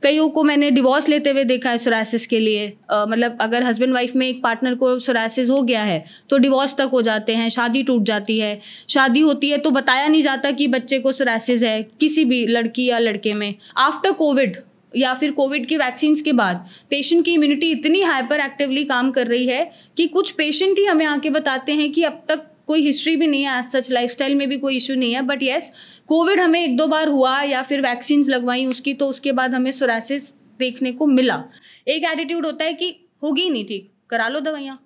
कईयों को मैंने डिवोर्स लेते हुए देखा है सोरासिस के लिए। मतलब अगर हस्बैंड वाइफ में एक पार्टनर को सोरासिस हो गया है तो डिवोर्स तक हो जाते हैं, शादी टूट जाती है। शादी होती है तो बताया नहीं जाता कि बच्चे को सोरासिस है, किसी भी लड़की या लड़के में। आफ्टर कोविड या फिर कोविड की वैक्सीन्स के बाद पेशेंट की इम्यूनिटी इतनी हाइपर एक्टिवली काम कर रही है कि कुछ पेशेंट ही हमें आके बताते हैं कि अब तक कोई हिस्ट्री भी नहीं है, आज सच लाइफस्टाइल में भी कोई इशू नहीं है, बट येस कोविड हमें 1-2 बार हुआ या फिर वैक्सीन्स लगवाई उसकी, तो उसके बाद हमें सोरासिस देखने को मिला। एक एटीट्यूड होता है कि होगी ही नहीं ठीक, करा लो दवाइयाँ,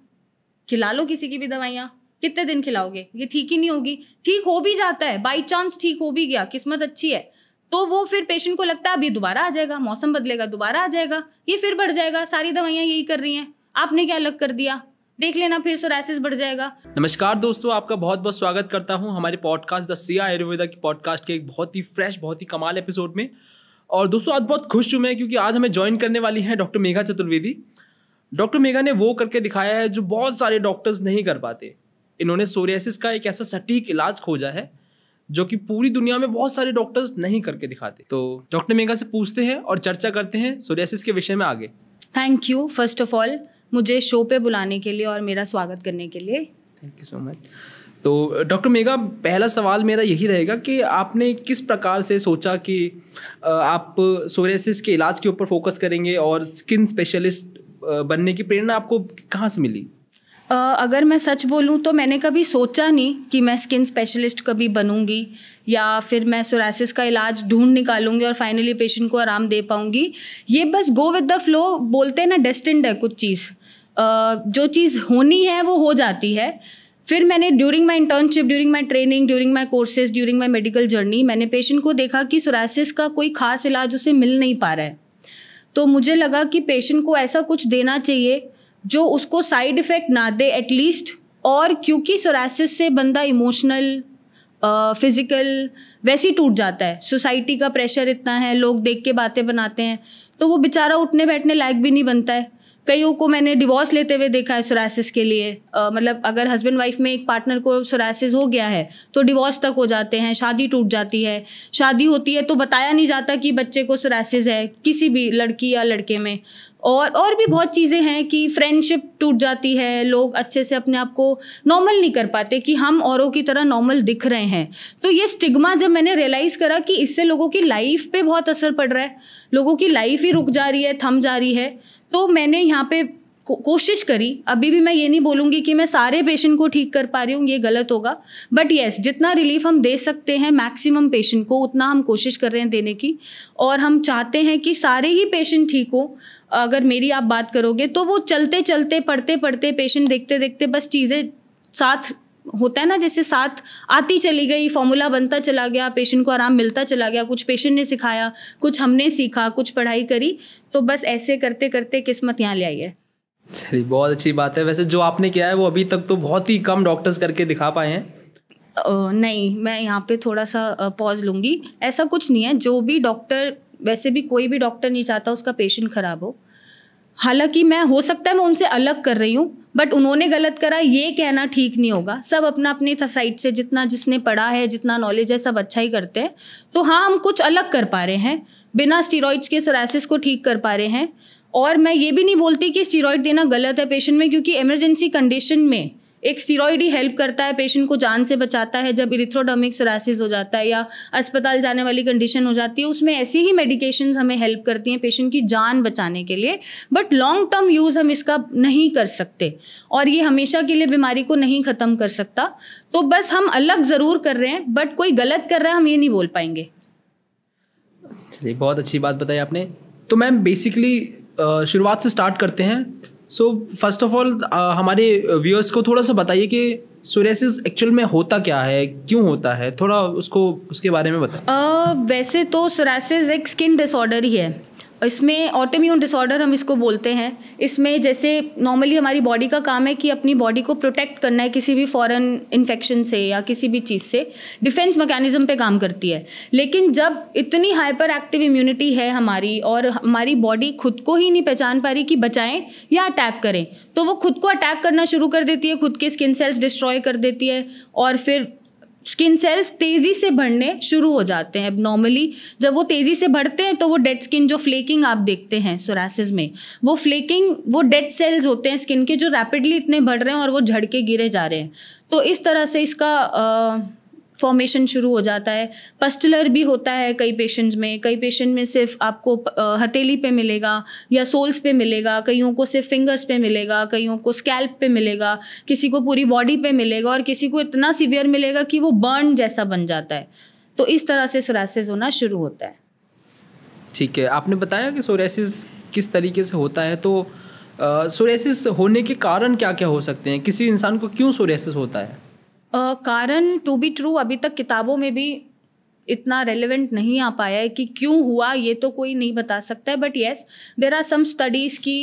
खिला लो किसी की भी दवाइयाँ, कितने दिन खिलाओगे, ये ठीक ही नहीं होगी। ठीक हो भी जाता है, बाई चांस ठीक हो भी गया, किस्मत अच्छी है, तो वो फिर पेशेंट को लगता है अब ये दोबारा आ जाएगा, मौसम बदलेगा दोबारा आ जाएगा, ये फिर बढ़ जाएगा, सारी दवाइयाँ यही कर रही हैं, आपने क्या अलग कर दिया, देख लेना फिर सोरासिस बढ़ जाएगा। नमस्कार दोस्तों, आपका बहुत बहुत स्वागत करता हूं हमारे पॉडकास्ट द सिया आयुर्वेदा की पॉडकास्ट के एक बहुत ही फ्रेश, बहुत ही कमाल एपिसोड में। और दोस्तों आज बहुत खुश हूं मैं क्योंकि आज हमें ज्वाइन करने वाली हैं डॉक्टर मेघा चतुर्वेदी। डॉक्टर मेघा ने वो करके दिखाया है जो बहुत सारे डॉक्टर्स नहीं कर पाते। इन्होंने सोरियासिस का एक ऐसा सटीक इलाज खोजा है जो कि पूरी दुनिया में बहुत सारे डॉक्टर्स नहीं करके दिखाते। तो डॉक्टर मेघा से पूछते हैं और चर्चा करते हैं सोरियासिस के विषय में आगे। Thank you first of all मुझे शो पे बुलाने के लिए और मेरा स्वागत करने के लिए। Thank you so much. तो डॉक्टर मेघा, पहला सवाल मेरा यही रहेगा कि आपने किस प्रकार से सोचा कि आप सोरियासिस के इलाज के ऊपर फोकस करेंगे और स्किन स्पेशलिस्ट बनने की प्रेरणा आपको कहाँ से मिली? अगर मैं सच बोलूँ तो मैंने कभी सोचा नहीं कि मैं स्किन स्पेशलिस्ट कभी बनूंगी या फिर मैं सोरासिस का इलाज ढूंढ निकालूंगी और फाइनली पेशेंट को आराम दे पाऊंगी। ये बस गो विद द फ्लो बोलते हैं ना, डेस्टिन्ड है कुछ चीज़। जो चीज़ होनी है वो हो जाती है। फिर मैंने during my internship, during my training, during my courses, during my medical journey मैंने पेशेंट को देखा कि सोरासिस का कोई खास इलाज उसे मिल नहीं पा रहा है। तो मुझे लगा कि पेशेंट को ऐसा कुछ देना चाहिए जो उसको साइड इफ़ेक्ट ना दे एटलीस्ट। और क्योंकि सोरासिस से बंदा इमोशनल, फिज़िकल वैसे ही टूट जाता है। सोसाइटी का प्रेशर इतना है, लोग देख के बातें बनाते हैं, तो वो बेचारा उठने बैठने लायक भी नहीं बनता है। कईयों को मैंने डिवोर्स लेते हुए देखा है सोरासिस के लिए। मतलब अगर हस्बैंड वाइफ में एक पार्टनर को सोरासिस हो गया है तो डिवोर्स तक हो जाते हैं, शादी टूट जाती है। शादी होती है तो बताया नहीं जाता कि बच्चे को सोरासिस है, किसी भी लड़की या लड़के में। और भी बहुत चीज़ें हैं कि फ्रेंडशिप टूट जाती है, लोग अच्छे से अपने आप को नॉर्मल नहीं कर पाते कि हम औरों की तरह नॉर्मल दिख रहे हैं। तो ये स्टिग्मा जब मैंने रियलाइज़ करा कि इससे लोगों की लाइफ पे बहुत असर पड़ रहा है, लोगों की लाइफ ही रुक जा रही है, थम जा रही है, तो मैंने यहाँ पे कोशिश करी। अभी भी मैं ये नहीं बोलूँगी कि मैं सारे पेशेंट को ठीक कर पा रही हूँ, ये गलत होगा, बट येस जितना रिलीफ हम दे सकते हैं मैक्सिमम पेशेंट को उतना हम कोशिश कर रहे हैं देने की। और हम चाहते हैं कि सारे ही पेशेंट ठीक हो। अगर मेरी आप बात करोगे तो वो चलते चलते, पढ़ते पढ़ते, पेशेंट देखते देखते बस चीज़ें साथ होता है ना, जैसे साथ आती चली गई, फॉर्मूला बनता चला गया, पेशेंट को आराम मिलता चला गया। कुछ पेशेंट ने सिखाया, कुछ हमने सीखा, कुछ पढ़ाई करी, तो बस ऐसे करते करते किस्मत यहाँ ले आई है। चलिए, बहुत अच्छी बात है। वैसे जो आपने किया है वो अभी तक तो बहुत ही कम डॉक्टर्स करके दिखा पाए हैं। नहीं, मैं यहाँ पे थोड़ा सा पॉज लूँगी। ऐसा कुछ नहीं है, जो भी डॉक्टर, वैसे भी कोई भी डॉक्टर नहीं चाहता उसका पेशेंट खराब हो। हालांकि मैं, हो सकता है मैं उनसे अलग कर रही हूँ, बट उन्होंने गलत करा ये कहना ठीक नहीं होगा। सब अपना अपनी साइड से जितना जिसने पढ़ा है, जितना नॉलेज है, सब अच्छा ही करते हैं। तो हाँ, हम कुछ अलग कर पा रहे हैं, बिना स्टीरॉइड्स के सोरासिस को ठीक कर पा रहे हैं। और मैं ये भी नहीं बोलती कि स्टीरॉइड देना गलत है पेशेंट में, क्योंकि इमरजेंसी कंडीशन में एक स्टीरॉइड ही हेल्प करता है, पेशेंट को जान से बचाता है। जब इरिथ्रोडर्मिक सोरासिस हो जाता है या अस्पताल जाने वाली कंडीशन हो जाती है, उसमें ऐसी ही मेडिकेशंस हमें हेल्प करती हैं पेशेंट की जान बचाने के लिए। बट लॉन्ग टर्म यूज़ हम इसका नहीं कर सकते और ये हमेशा के लिए बीमारी को नहीं ख़त्म कर सकता। तो बस हम अलग ज़रूर कर रहे हैं, बट कोई गलत कर रहा है हम ये नहीं बोल पाएंगे। चलिए, बहुत अच्छी बात बताई आपने। तो मैम बेसिकली शुरुआत से स्टार्ट करते हैं। सो फर्स्ट ऑफ ऑल हमारे व्यूअर्स को थोड़ा सा बताइए कि सोरियासिस एक्चुअल में होता क्या है, क्यों होता है, थोड़ा उसके बारे में बताएं। वैसे तो सोरियासिस एक स्किन डिसऑर्डर ही है। इसमें ऑटोइम्यून डिसऑर्डर हम इसको बोलते हैं। इसमें जैसे नॉर्मली हमारी बॉडी का काम है कि अपनी बॉडी को प्रोटेक्ट करना है किसी भी फॉरेन इन्फेक्शन से या किसी भी चीज़ से, डिफेंस मैकेनिज्म पे काम करती है। लेकिन जब इतनी हाइपर एक्टिव इम्यूनिटी है हमारी और हमारी बॉडी खुद को ही नहीं पहचान पा रही कि बचाएं या अटैक करें, तो वो खुद को अटैक करना शुरू कर देती है, खुद के स्किन सेल्स डिस्ट्रॉय कर देती है और फिर स्किन सेल्स तेज़ी से बढ़ने शुरू हो जाते हैं। नॉर्मली जब वो तेज़ी से बढ़ते हैं तो वो डेड स्किन, जो फ्लेकिंग आप देखते हैं सोरासिस में, वो फ्लेकिंग वो डेड सेल्स होते हैं स्किन के जो रैपिडली इतने बढ़ रहे हैं और वो झड़ के गिरे जा रहे हैं। तो इस तरह से इसका फॉर्मेशन शुरू हो जाता है। पस्टुलर भी होता है कई पेशेंट्स में। कई पेशेंट में सिर्फ आपको हथेली पे मिलेगा या सोल्स पे मिलेगा, कईयों को सिर्फ फिंगर्स पे मिलेगा, कईयों को स्कैल्प पे मिलेगा, किसी को पूरी बॉडी पे मिलेगा और किसी को इतना सीवियर मिलेगा कि वो बर्न जैसा बन जाता है। तो इस तरह से सोरासिस होना शुरू होता है। ठीक है, आपने बताया कि सोरासिस किस तरीके से होता है, तो सोरासिस होने के कारण क्या क्या हो सकते हैं? किसी इंसान को क्यों सोरासिस होता है? कारण टू बी ट्रू अभी तक किताबों में भी इतना रेलेवेंट नहीं आ पाया है कि क्यों हुआ, ये तो कोई नहीं बता सकता है। But yes, there are some studies की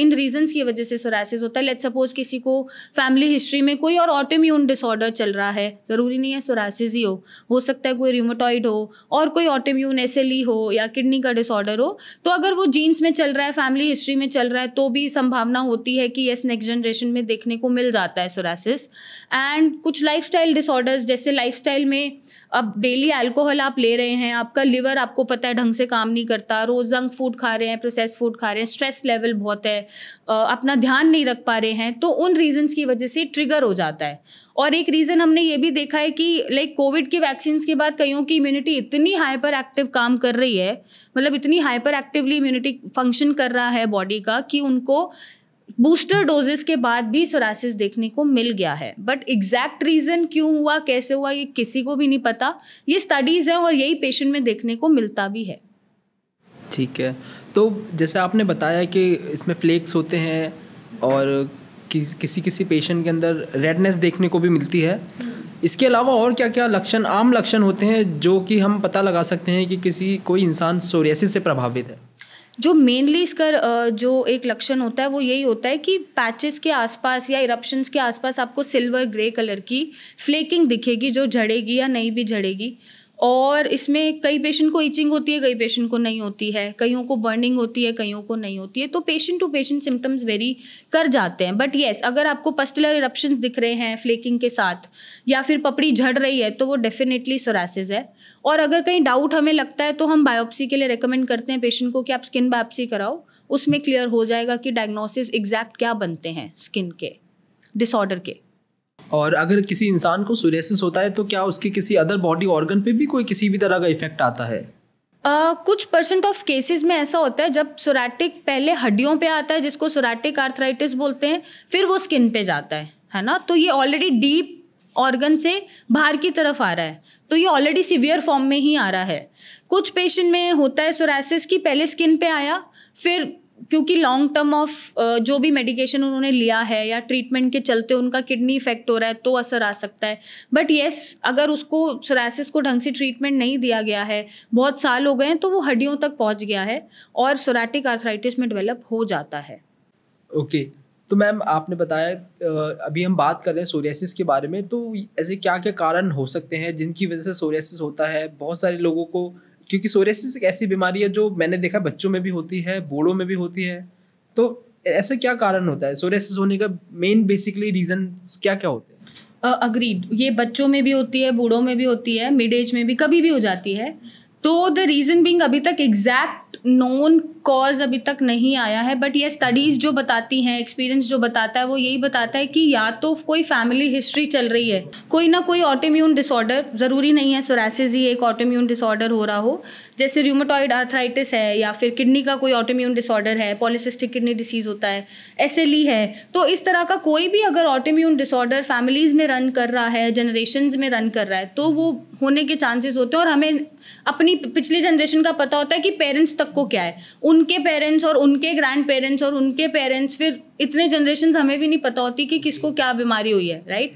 इन रीजंस की वजह से सोरासिस होता है। लेट्स सपोज किसी को फैमिली हिस्ट्री में कोई और ऑटोइम्यून डिसऑर्डर चल रहा है, ज़रूरी नहीं है सोरासिस ही हो सकता है कोई रूमेटॉइड हो और कोई ऑटोइम्यून SLE हो या किडनी का डिसऑर्डर हो। तो अगर वो जीन्स में चल रहा है, फैमिली हिस्ट्री में चल रहा है, तो भी संभावना होती है कि येस नेक्स्ट जनरेशन में देखने को मिल जाता है सोरासिस। एंड कुछ लाइफस्टाइल डिसऑर्डर्स, जैसे लाइफस्टाइल में अब डेली अल्कोहल आप ले रहे हैं, आपका लिवर आपको पता है ढंग से काम नहीं करता, रोज जंक फूड खा रहे हैं, प्रोसेस फूड खा रहे हैं, स्ट्रेस लेवल बहुत है, अपना ध्यान नहीं रख पा रहे हैं, तो उन रीजंस की वजह से ट्रिगर हो जाता है। और एक रीज़न हमने ये भी देखा है कि लाइक कोविड के वैक्सीन के बाद कईयों की इम्यूनिटी इतनी हाइपर एक्टिव काम कर रही है, मतलब इतनी हाइपर एक्टिवली इम्यूनिटी फंक्शन कर रहा है बॉडी का, कि उनको बूस्टर डोजेस के बाद भी सोरासिस देखने को मिल गया है। बट एग्जैक्ट रीज़न क्यों हुआ, कैसे हुआ, ये किसी को भी नहीं पता। ये स्टडीज़ हैं और यही पेशेंट में देखने को मिलता भी है। ठीक है, तो जैसे आपने बताया कि इसमें फ्लेक्स होते हैं और किसी किसी पेशेंट के अंदर रेडनेस देखने को भी मिलती है। इसके अलावा और क्या क्या लक्षण, आम लक्षण होते हैं जो कि हम पता लगा सकते हैं कि कोई इंसान सोरियासिस से प्रभावित है? जो मेनली इसका जो एक लक्षण होता है वो यही होता है कि पैचेस के आसपास या इरप्शंस के आसपास आपको सिल्वर ग्रे कलर की फ्लेकिंग दिखेगी जो झड़ेगी या नहीं भी झड़ेगी। और इसमें कई पेशेंट को इचिंग होती है, कई पेशेंट को नहीं होती है, कईयों को बर्निंग होती है, कईयों को नहीं होती है। तो patient to patient symptoms vary कर जाते हैं। बट येस, अगर आपको पस्टुलर इरप्शंस दिख रहे हैं फ्लेकिंग के साथ या फिर पपड़ी झड़ रही है तो वो डेफिनेटली सोरासिस है। और अगर कहीं डाउट हमें लगता है तो हम बायोप्सी के लिए रेकमेंड करते हैं पेशेंट को कि आप स्किन बायोप्सी कराओ, उसमें क्लियर हो जाएगा कि डायग्नोसिस एग्जैक्ट क्या बनते हैं स्किन के डिसऑर्डर के। और अगर किसी इंसान को सोरियासिस होता है तो क्या उसके किसी अदर बॉडी ऑर्गन पे भी कोई किसी भी तरह का इफेक्ट आता है? कुछ परसेंट ऑफ केसेस में ऐसा होता है जब सोराटिक पहले हड्डियों पे आता है, जिसको सोराटिक आर्थराइटिस बोलते हैं, फिर वो स्किन पे जाता है ना। तो ये ऑलरेडी डीप ऑर्गन से बाहर की तरफ आ रहा है, तो ये ऑलरेडी सीवियर फॉर्म में ही आ रहा है। कुछ पेशेंट में होता है सोरासिस की पहले स्किन पे आया, फिर क्योंकि लॉन्ग टर्म ऑफ जो भी मेडिकेशन उन्होंने लिया है या ट्रीटमेंट के चलते उनका किडनी इफेक्ट हो रहा है तो असर आ सकता है। बट येस, अगर उसको सोरासिस को ढंग से ट्रीटमेंट नहीं दिया गया है, बहुत साल हो गए हैं, तो वो हड्डियों तक पहुंच गया है और सोराटिक आर्थराइटिस में डेवलप हो जाता है। ओके, तो मैम आपने बताया, अभी हम बात कर रहे हैं सोरियासिस के बारे में, तो ऐसे क्या क्या कारण हो सकते हैं जिनकी वजह से सोरियासिस होता है? बहुत सारे लोगों को, क्योंकि सोरियासिस एक ऐसी बीमारी है जो मैंने देखा बच्चों में भी होती है, बूढ़ों में भी होती है, तो ऐसा क्या कारण होता है? सोरियासिस होने का मेन बेसिकली रीजन क्या क्या होते हैं? अग्रीड, ये बच्चों में भी होती है, बूढ़ों में भी होती है, मिड एज में भी कभी भी हो जाती है। तो द रीज़न बीइंग अभी तक एग्जैक्ट नोन कॉज अभी तक नहीं आया है। बट ये स्टडीज़ जो बताती हैं, एक्सपीरियंस जो बताता है, वो यही बताता है कि या तो कोई फैमिली हिस्ट्री चल रही है, कोई ना कोई ऑटोइम्यून डिसऑर्डर, ज़रूरी नहीं है सोरासिस ही एक ऑटोइम्यून डिसऑर्डर हो रहा हो, जैसे रूमेटॉइड आर्थराइटिस है या फिर किडनी का कोई ऑटोइम्यून डिसऑर्डर है, पॉलीसिस्टिक किडनी डिसीज़ होता है, SLE है। तो इस तरह का कोई भी अगर ऑटोइम्यून डिसऑर्डर फैमिलीज़ में रन कर रहा है, जनरेशन्स में रन कर रहा है, तो वो होने के चांसेस होते हैं। और हमें अपनी पिछली जनरेशन का पता होता है कि पेरेंट्स तक को क्या है, उनके पेरेंट्स और उनके ग्रैंड पेरेंट्स और उनके पेरेंट्स, फिर इतने जनरेशन हमें भी नहीं पता होती कि किसको क्या बीमारी हुई है, राइट।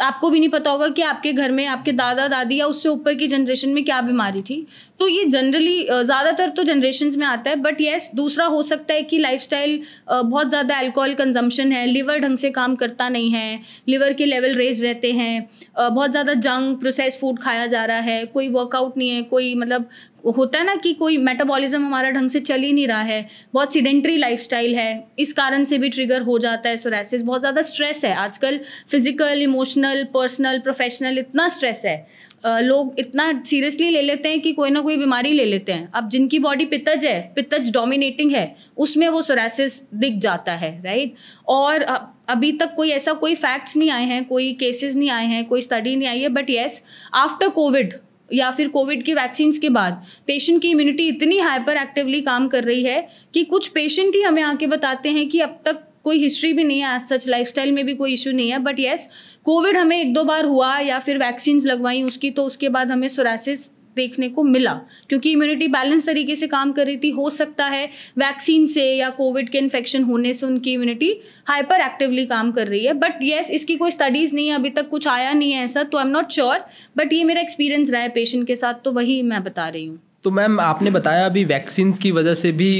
आपको भी नहीं पता होगा कि आपके घर में आपके दादा दादी या उससे ऊपर की जनरेशन में क्या बीमारी थी। तो ये जनरली ज़्यादातर तो जनरेशन्स में आता है, बट येस दूसरा हो सकता है कि लाइफस्टाइल बहुत ज़्यादा अल्कोहल कंजम्पशन है, लिवर ढंग से काम करता नहीं है, लिवर के लेवल रेज रहते हैं, बहुत ज़्यादा जंक प्रोसेस फूड खाया जा रहा है, कोई वर्कआउट नहीं है, कोई मतलब होता है ना कि कोई मेटाबॉलिज्म हमारा ढंग से चल ही नहीं रहा है, बहुत सीडेंट्री लाइफस्टाइल है, इस कारण से भी ट्रिगर हो जाता है सोरासिस। बहुत ज़्यादा स्ट्रेस है आजकल, फिजिकल, इमोशनल, पर्सनल, प्रोफेशनल, इतना स्ट्रेस है, लोग इतना सीरियसली ले लेते हैं कि कोई ना कोई बीमारी ले लेते हैं। अब जिनकी बॉडी पित्तज है, पित्तज डोमिनेटिंग है, उसमें वो सोरासिस दिख जाता है, राइट। और अभी तक कोई ऐसा कोई फैक्ट्स नहीं आए हैं, कोई केसेस नहीं आए हैं, कोई स्टडी नहीं आई है, बट येस आफ्टर कोविड या फिर कोविड की वैक्सीन्स के बाद पेशेंट की इम्यूनिटी इतनी हाइपर एक्टिवली काम कर रही है कि कुछ पेशेंट ही हमें आके बताते हैं कि अब तक कोई हिस्ट्री भी नहीं है, आज सच लाइफस्टाइल में भी कोई इशू नहीं है, बट येस कोविड हमें 1-2 बार हुआ या फिर वैक्सीन्स लगवाई उसकी, तो उसके बाद हमें सोरासिस देखने को मिला क्योंकि इम्यूनिटी बैलेंस तरीके से काम कर रही थी। हो सकता है वैक्सीन से या कोविड के इन्फेक्शन होने से उनकी इम्यूनिटी हाइपर एक्टिवली काम कर रही है, बट येस इसकी कोई स्टडीज़ नहीं है, अभी तक कुछ आया नहीं है ऐसा, तो I am not sure, but ये मेरा एक्सपीरियंस रहा है पेशेंट के साथ, तो वही मैं बता रही हूँ। तो मैम आपने बताया अभी वैक्सीन की वजह से भी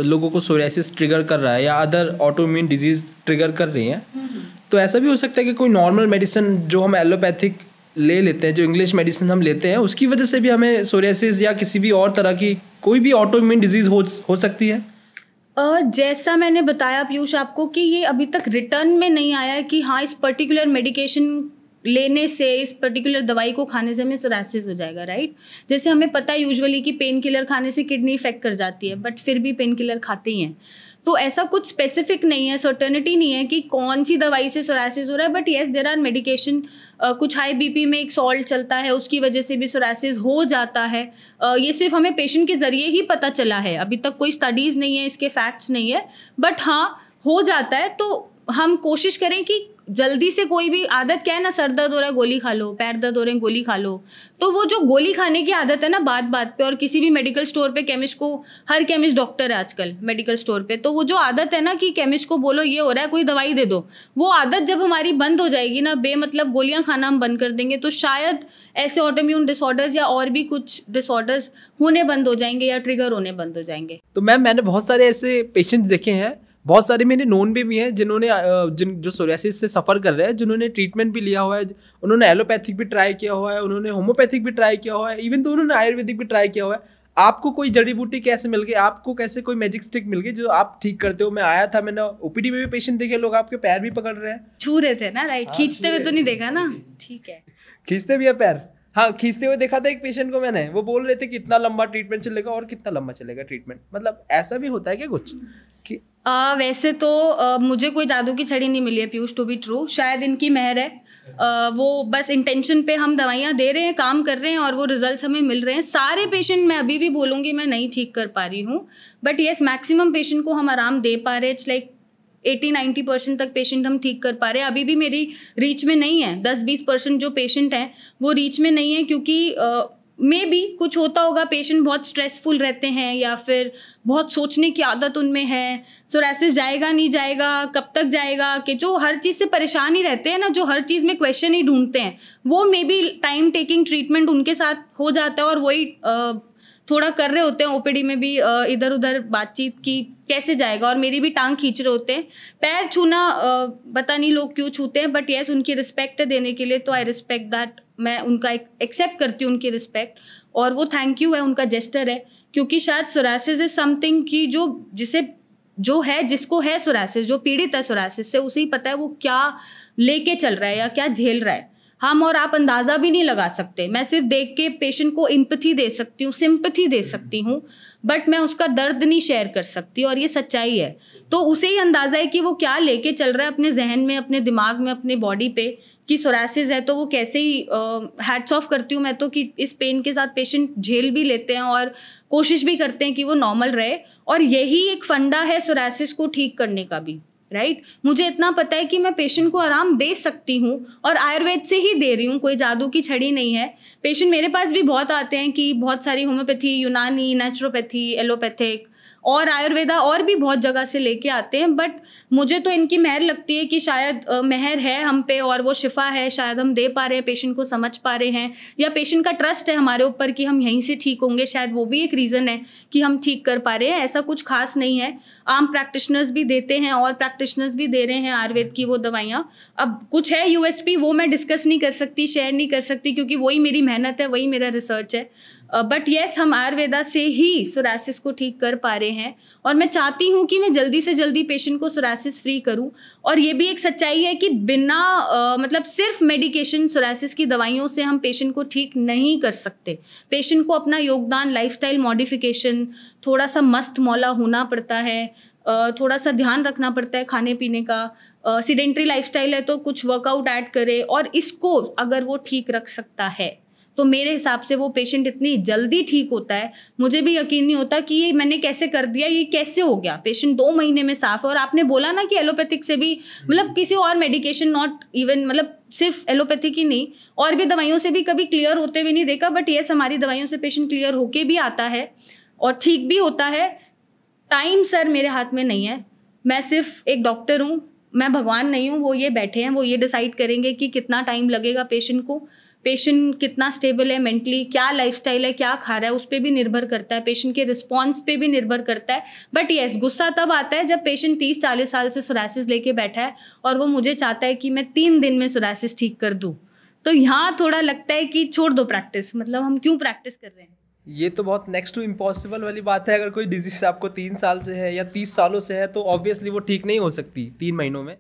लोगों को सोरासिस ट्रिगर कर रहा है या अदर ऑटोइम्यून डिजीज ट्रिगर कर रही हैं, तो ऐसा भी हो सकता है कि कोई नॉर्मल मेडिसिन जो हम एलोपैथिक ले लेते हैं, जो इंग्लिश मेडिसिन हम लेते हैं, उसकी वजह से भी हमें सोरासिस या किसी भी और तरह की कोई भी ऑटोइम्यून डिजीज हो सकती है? जैसा मैंने बताया पीयूष आपको कि ये अभी तक रिटर्न में नहीं आया है कि हाँ इस पर्टिकुलर मेडिकेशन लेने से, इस पर्टिकुलर दवाई को खाने से हमें सोरासिस हो जाएगा, राइट। जैसे हमें पता है यूजुअली कि पेन किलर खाने से किडनी इफेक्ट कर जाती है, बट फिर भी पेन किलर खाते ही हैं, तो ऐसा कुछ स्पेसिफिक नहीं है, सर्टेनिटी नहीं है कि कौन सी दवाई से सोरासिस हो रहा है, but yes there are medication, कुछ हाई बीपी में एक सॉल्ट चलता है उसकी वजह से भी सोरासिस हो जाता है। ये सिर्फ हमें पेशेंट के ज़रिए ही पता चला है, अभी तक कोई स्टडीज़ नहीं है, इसके फैक्ट्स नहीं है, बट हाँ हो जाता है। तो हम कोशिश करें कि जल्दी से, कोई भी आदत क्या है ना, सर दर्द हो रहा है गोली खा लो, पैर दर्द हो रहे हैं गोली खा लो, तो वो जो गोली खाने की आदत है ना बात बात पे, और किसी भी मेडिकल स्टोर पे केमिस्ट को, हर केमिस्ट डॉक्टर है आजकल मेडिकल स्टोर पे, तो वो जो आदत है ना कि केमिस्ट को बोलो ये हो रहा है कोई दवाई दे दो, वो आदत जब हमारी बंद हो जाएगी ना, बेमतलब गोलियां खाना हम बंद कर देंगे, तो शायद ऐसे ऑटोइम्यून डिसऑर्डर्स या और भी कुछ डिसऑर्डर्स होने बंद हो जाएंगे या ट्रिगर होने बंद हो जाएंगे। तो मैम मैंने बहुत सारे ऐसे पेशेंट्स देखे हैं, बहुत सारे मेरे नोन भी हैं जिन्होंने जो सोरासिस से सफ़र कर रहे हैं, जिन्होंने ट्रीटमेंट भी लिया हुआ है, उन्होंने एलोपैथिक भी ट्राई किया हुआ है, उन्होंने होम्योपैथिक भी ट्राई किया हुआ है, इवन तो उन्होंने आयुर्वेदिक भी ट्राई किया हुआ है। आपको कोई जड़ी बूटी कैसे मिल गई, आपको कैसे कोई मैजिक स्टिक मिल गई जो आप ठीक करते हो? मैं आया था, मैंने ओपीडी में भी पेशेंट देखे, लोग आपके पैर भी पकड़ रहे हैं, छू रहे थे ना, राइट, खींचते हुए तो नहीं देखा ना, ठीक है, खींचते भी है पैर, हाँ खींचते हुए देखा था एक पेशेंट को मैंने, वो बोल रहे थे कि इतना लंबा ट्रीटमेंट चलेगा और कितना लंबा चलेगा ट्रीटमेंट, मतलब ऐसा भी होता है क्या कुछ कि वैसे तो मुझे कोई जादू की छड़ी नहीं मिली है पीयूष, टू बी ट्रू, शायद इनकी मेहर है, वो बस इंटेंशन पे हम दवाइयाँ दे रहे हैं, काम कर रहे हैं और वो रिजल्ट्स हमें मिल रहे हैं। सारे पेशेंट मैं अभी भी बोलूँगी मैं नहीं ठीक कर पा रही हूँ, बट येस मैक्सिमम पेशेंट को हम आराम दे पा रहे हैं, इट्स लाइक 80-90% तक पेशेंट हम ठीक कर पा रहे हैं। अभी भी मेरी रीच में नहीं है, 10-20% जो पेशेंट हैं वो रीच में नहीं है, क्योंकि मे बी कुछ होता होगा, पेशेंट बहुत स्ट्रेसफुल रहते हैं या फिर बहुत सोचने की आदत उनमें है, सोरासिस जाएगा नहीं जाएगा, कब तक जाएगा, कि जो हर चीज़ से परेशान ही रहते हैं ना, जो हर चीज़ में क्वेश्चन ही ढूंढते हैं, वो may be time taking treatment उनके साथ हो जाता है और वही थोड़ा कर रहे होते हैं ओपीडी में भी इधर उधर बातचीत की कैसे जाएगा, और मेरी भी टांग खींच रहे होते हैं। पैर छूना पता नहीं लोग क्यों छूते हैं, बट येस उनकी रिस्पेक्ट है देने के लिए, तो आई रिस्पेक्ट दैट, मैं उनका एक्सेप्ट करती हूँ उनकी रिस्पेक्ट, और वो थैंक यू है, उनका जेस्टर है, क्योंकि शायद सोरासिस इज समथिंग की जो है जिसको है सोरासिस, जो पीड़ित है सोरासिस से, उसे ही पता है वो क्या लेके चल रहा है या क्या झेल रहा है। हम और आप अंदाज़ा भी नहीं लगा सकते, मैं सिर्फ देख के पेशेंट को एम्पैथी दे सकती हूँ, सिंपैथी दे सकती हूँ, बट मैं उसका दर्द नहीं शेयर कर सकती, और ये सच्चाई है। तो उसे ही अंदाज़ा है कि वो क्या लेके चल रहा है अपने जहन में, अपने दिमाग में, अपने बॉडी पे, कि सोरासिस है, तो वो कैसे ही हैट्स ऑफ करती हूँ मैं तो कि इस पेन के साथ पेशेंट झेल भी लेते हैं और कोशिश भी करते हैं कि वो नॉर्मल रहे, और यही एक फंडा है सोरासिस को ठीक करने का भी, राइट मुझे इतना पता है कि मैं पेशेंट को आराम दे सकती हूँ और आयुर्वेद से ही दे रही हूँ, कोई जादू की छड़ी नहीं है। पेशेंट मेरे पास भी बहुत आते हैं कि बहुत सारी होम्योपैथी, यूनानी, नेचुरोपैथी, एलोपैथिक और आयुर्वेदा और भी बहुत जगह से लेके आते हैं, बट मुझे तो इनकी मेहर लगती है कि शायद मेहर है हम पे और वो शिफा है, शायद हम दे पा रहे हैं, पेशेंट को समझ पा रहे हैं, या पेशेंट का ट्रस्ट है हमारे ऊपर कि हम यहीं से ठीक होंगे, शायद वो भी एक रीज़न है कि हम ठीक कर पा रहे हैं। ऐसा कुछ खास नहीं है, आम प्रैक्टिशनर्स भी देते हैं और प्रैक्टिशनर्स भी दे रहे हैं आयुर्वेद की वो दवाइयाँ। अब कुछ है यूएसपी, वो मैं डिस्कस नहीं कर सकती, शेयर नहीं कर सकती, क्योंकि वही मेरी मेहनत है, वही मेरा रिसर्च है। बट येस हम आयुर्वेदा से ही सोरासिस को ठीक कर पा रहे हैं और मैं चाहती हूँ कि मैं जल्दी से जल्दी पेशेंट को सोरासिस फ्री करूँ। और ये भी एक सच्चाई है कि बिना मतलब सिर्फ मेडिकेशन, सोरासिस की दवाइयों से हम पेशेंट को ठीक नहीं कर सकते। पेशेंट को अपना योगदान, लाइफस्टाइल मॉडिफिकेशन, थोड़ा सा मस्त मौला होना पड़ता है, थोड़ा सा ध्यान रखना पड़ता है खाने पीने का, सीडेंट्री लाइफस्टाइल है तो कुछ वर्कआउट ऐड करे, और इसको अगर वो ठीक रख सकता है तो मेरे हिसाब से वो पेशेंट इतनी जल्दी ठीक होता है। मुझे भी यकीन नहीं होता कि ये मैंने कैसे कर दिया, ये कैसे हो गया, पेशेंट 2 महीने में साफ है। और आपने बोला ना कि एलोपैथिक से भी, मतलब किसी और मेडिकेशन, नॉट इवन मतलब सिर्फ एलोपैथिक ही नहीं, और भी दवाइयों से भी कभी क्लियर होते हुए नहीं देखा, बट येस हमारी दवाइयों से पेशेंट क्लियर होके भी आता है और ठीक भी होता है। टाइम सर मेरे हाथ में नहीं है, मैं सिर्फ एक डॉक्टर हूँ, मैं भगवान नहीं हूँ। वो ये बैठे हैं, वो ये डिसाइड करेंगे कि कितना टाइम लगेगा पेशेंट को, पेशेंट कितना स्टेबल है मेंटली, क्या लाइफस्टाइल है, क्या खा रहा है, उस पर भी निर्भर करता है, पेशेंट के रिस्पॉन्स पे भी निर्भर करता है। बट येस गुस्सा तब आता है जब पेशेंट 30-40 साल से सोरासिस लेके बैठा है और वो मुझे चाहता है कि मैं 3 दिन में सोरासिस ठीक कर दूँ, तो यहाँ थोड़ा लगता है कि छोड़ दो प्रैक्टिस, मतलब हम क्यों प्रैक्टिस कर रहे हैं। ये तो बहुत नेक्स्ट टू इम्पॉसिबल वाली बात है। अगर कोई डिजीज आपको 3 साल से है या 30 सालों से है तो ऑब्वियसली वो ठीक नहीं हो सकती 3 महीनों में।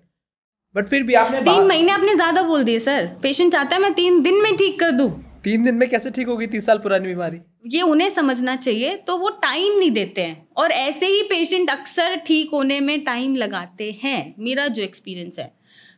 बट फिर भी आपने 3 महीने आपने ज्यादा बोल दिए सर, पेशेंट चाहता है मैं 3 दिन में ठीक कर दूं। 3 दिन में कैसे ठीक होगी 30 साल पुरानी बीमारी? ये उन्हें समझना चाहिए, तो वो टाइम नहीं देते हैं और ऐसे ही पेशेंट अक्सर ठीक होने में टाइम लगाते हैं, मेरा जो एक्सपीरियंस है।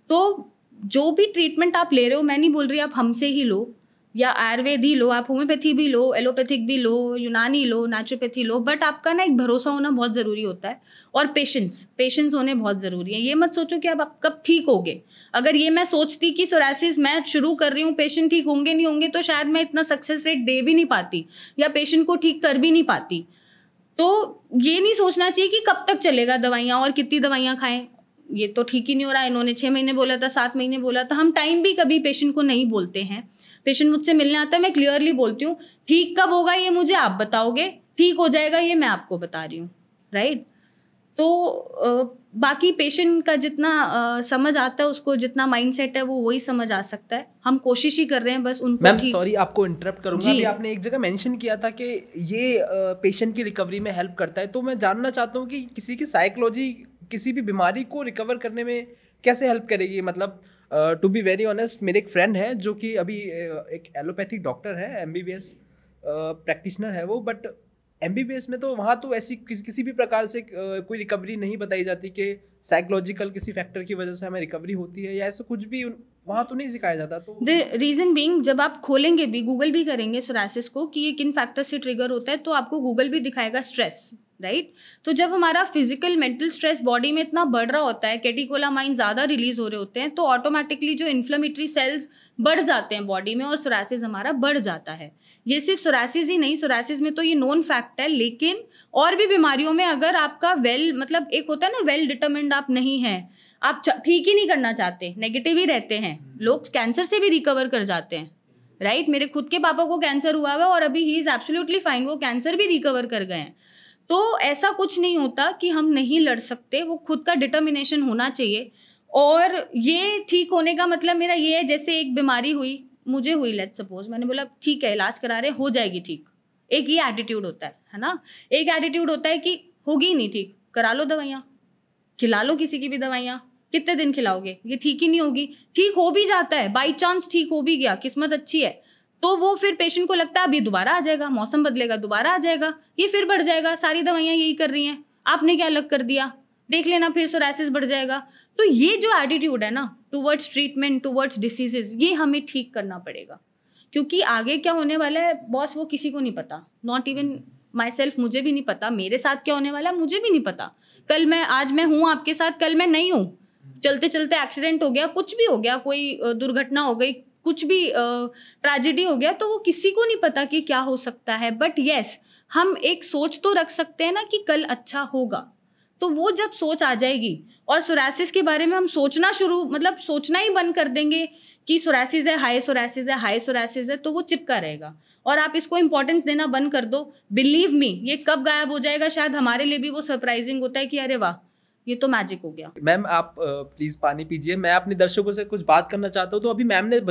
तो जो भी ट्रीटमेंट आप ले रहे हो, मैं नहीं बोल रही आप हमसे ही लो या आयुर्वेद ही लो, आप होम्योपैथी भी लो, एलोपैथिक भी लो, यूनानी लो, नेचुरोपैथी लो, बट आपका ना एक भरोसा होना बहुत ज़रूरी होता है और पेशेंस होने बहुत ज़रूरी है। ये मत सोचो कि आप कब ठीक होगे। अगर ये मैं सोचती कि सोरासिस मैं शुरू कर रही हूँ, पेशेंट ठीक होंगे नहीं होंगे, तो शायद मैं इतना सक्सेस रेट दे भी नहीं पाती या पेशेंट को ठीक कर भी नहीं पाती। तो ये नहीं सोचना चाहिए कि कब तक चलेगा दवाइयाँ और कितनी दवाइयाँ खाएं, ये तो ठीक ही नहीं हो रहा। इन्होंने 6 महीने बोला था, 7 महीने बोला था। हम टाइम भी कभी पेशेंट को नहीं बोलते हैं। पेशेंट मुझसे मिलने आता है, मैं क्लियरली बोलती हूँ ठीक कब होगा ये मुझे आप बताओगे, ठीक हो जाएगा ये मैं आपको बता रही हूँ, राइट। तो बाकी पेशेंट का जितना समझ आता है, उसको जितना माइंडसेट है वो वही समझ आ सकता है। हम कोशिश ही कर रहे हैं बस उनको। मैम सॉरी आपको इंटरप्ट करूंगा, अभी आपने एक जगह मेंशन किया था कि ये पेशेंट की रिकवरी में हेल्प करता है, तो मैं जानना चाहता हूँ कि किसी की साइकोलॉजी किसी भी बीमारी को रिकवर करने में कैसे हेल्प करेगी। मतलब टू बी वेरी ऑनेस्ट, मेरे एक फ्रेंड है जो कि अभी एक एलोपैथिक डॉक्टर है, MBBS प्रैक्टिशनर है वो, बट MBBS में तो वहाँ तो ऐसी किसी भी प्रकार से कोई रिकवरी नहीं बताई जाती कि साइकोलॉजिकल किसी फैक्टर की वजह से हमें रिकवरी होती है, या ऐसा कुछ भी वहाँ तो नहीं सिखाया जाता। तो द रीज़न बीइंग, जब आप खोलेंगे भी, गूगल भी करेंगे सोरासिस को कि ये किन फैक्टर से ट्रिगर होता है, तो आपको गूगल भी दिखाएगा स्ट्रेस, राइट। तो जब हमारा फिजिकल मेंटल स्ट्रेस बॉडी में इतना बढ़ रहा होता है, कैटेकोलामाइन ज़्यादा रिलीज हो रहे होते हैं, तो ऑटोमेटिकली जो इन्फ्लेमेटरी सेल्स बढ़ जाते हैं बॉडी में और सोरासिस हमारा बढ़ जाता है। ये सिर्फ सोरासिस ही नहीं, सोरासिस में तो ये नोन फैक्ट है, लेकिन और भी बीमारियों में अगर आपका मतलब एक होता है ना वेल डिटरमिन्ड आप नहीं हैं, आप ठीक ही नहीं करना चाहते, नेगेटिव ही रहते हैं, लोग कैंसर से भी रिकवर कर जाते हैं, राइट। मेरे खुद के पापा को कैंसर हुआ हुआ और अभी ही इज़ एब्सोल्युटली फाइन, वो कैंसर भी रिकवर कर गए हैं। तो ऐसा कुछ नहीं होता कि हम नहीं लड़ सकते, वो खुद का डिटर्मिनेशन होना चाहिए। और ये ठीक होने का मतलब मेरा ये है, जैसे एक बीमारी हुई, मुझे हुई, लेट्स सपोज, मैंने बोला ठीक है इलाज करा रहे, हो जाएगी ठीक, एक ये एटीट्यूड होता है ना। एक एटीट्यूड होता है कि होगी नहीं ठीक, करा लो दवाइयाँ, खिला लो किसी की भी दवाइयाँ, कितने दिन खिलाओगे, ये ठीक ही नहीं होगी। ठीक हो भी जाता है, बाई चांस ठीक हो भी गया, किस्मत अच्छी है, तो वो फिर पेशेंट को लगता है अब ये दोबारा आ जाएगा, मौसम बदलेगा दोबारा आ जाएगा, ये फिर बढ़ जाएगा, सारी दवाइयाँ यही कर रही हैं, आपने क्या अलग कर दिया, देख लेना फिर सोरासिस बढ़ जाएगा। तो ये जो एटीट्यूड है ना टूवर्ड्स ट्रीटमेंट, टूवर्ड्स डिसीजेज, ये हमें ठीक करना पड़ेगा, क्योंकि आगे क्या होने वाला है बॉस वो किसी को नहीं पता, नॉट इवन माई सेल्फ, मुझे भी नहीं पता मेरे साथ क्या होने वाला है, मुझे भी नहीं पता। आज मैं हूँ आपके साथ, कल मैं नहीं हूँ। चलते चलते एक्सीडेंट हो गया, कुछ भी हो गया, कोई दुर्घटना हो गई, कुछ भी ट्रेजेडी हो गया, तो वो किसी को नहीं पता कि क्या हो सकता है। बट येस, हम एक सोच तो रख सकते हैं ना कि कल अच्छा होगा। तो वो जब सोच आ जाएगी और सोरासिस के बारे में हम सोचना ही बंद कर देंगे कि सोरासिस है, हाई सोरासिस है, हाई सोरासिस है, तो वो चिपका रहेगा और आप इसको इंपॉर्टेंस देना बंद कर दो। बिलीव मी, ये कब गायब हो जाएगा शायद हमारे लिए भी वो सरप्राइजिंग होता है कि अरे वाह, ये तो मैजिक हो गया। मैम आप प्लीज पानी पीजिए। मैं अपने दर्शकों से कुछ बात करना चाहता हूँ। तो अभी मैम ने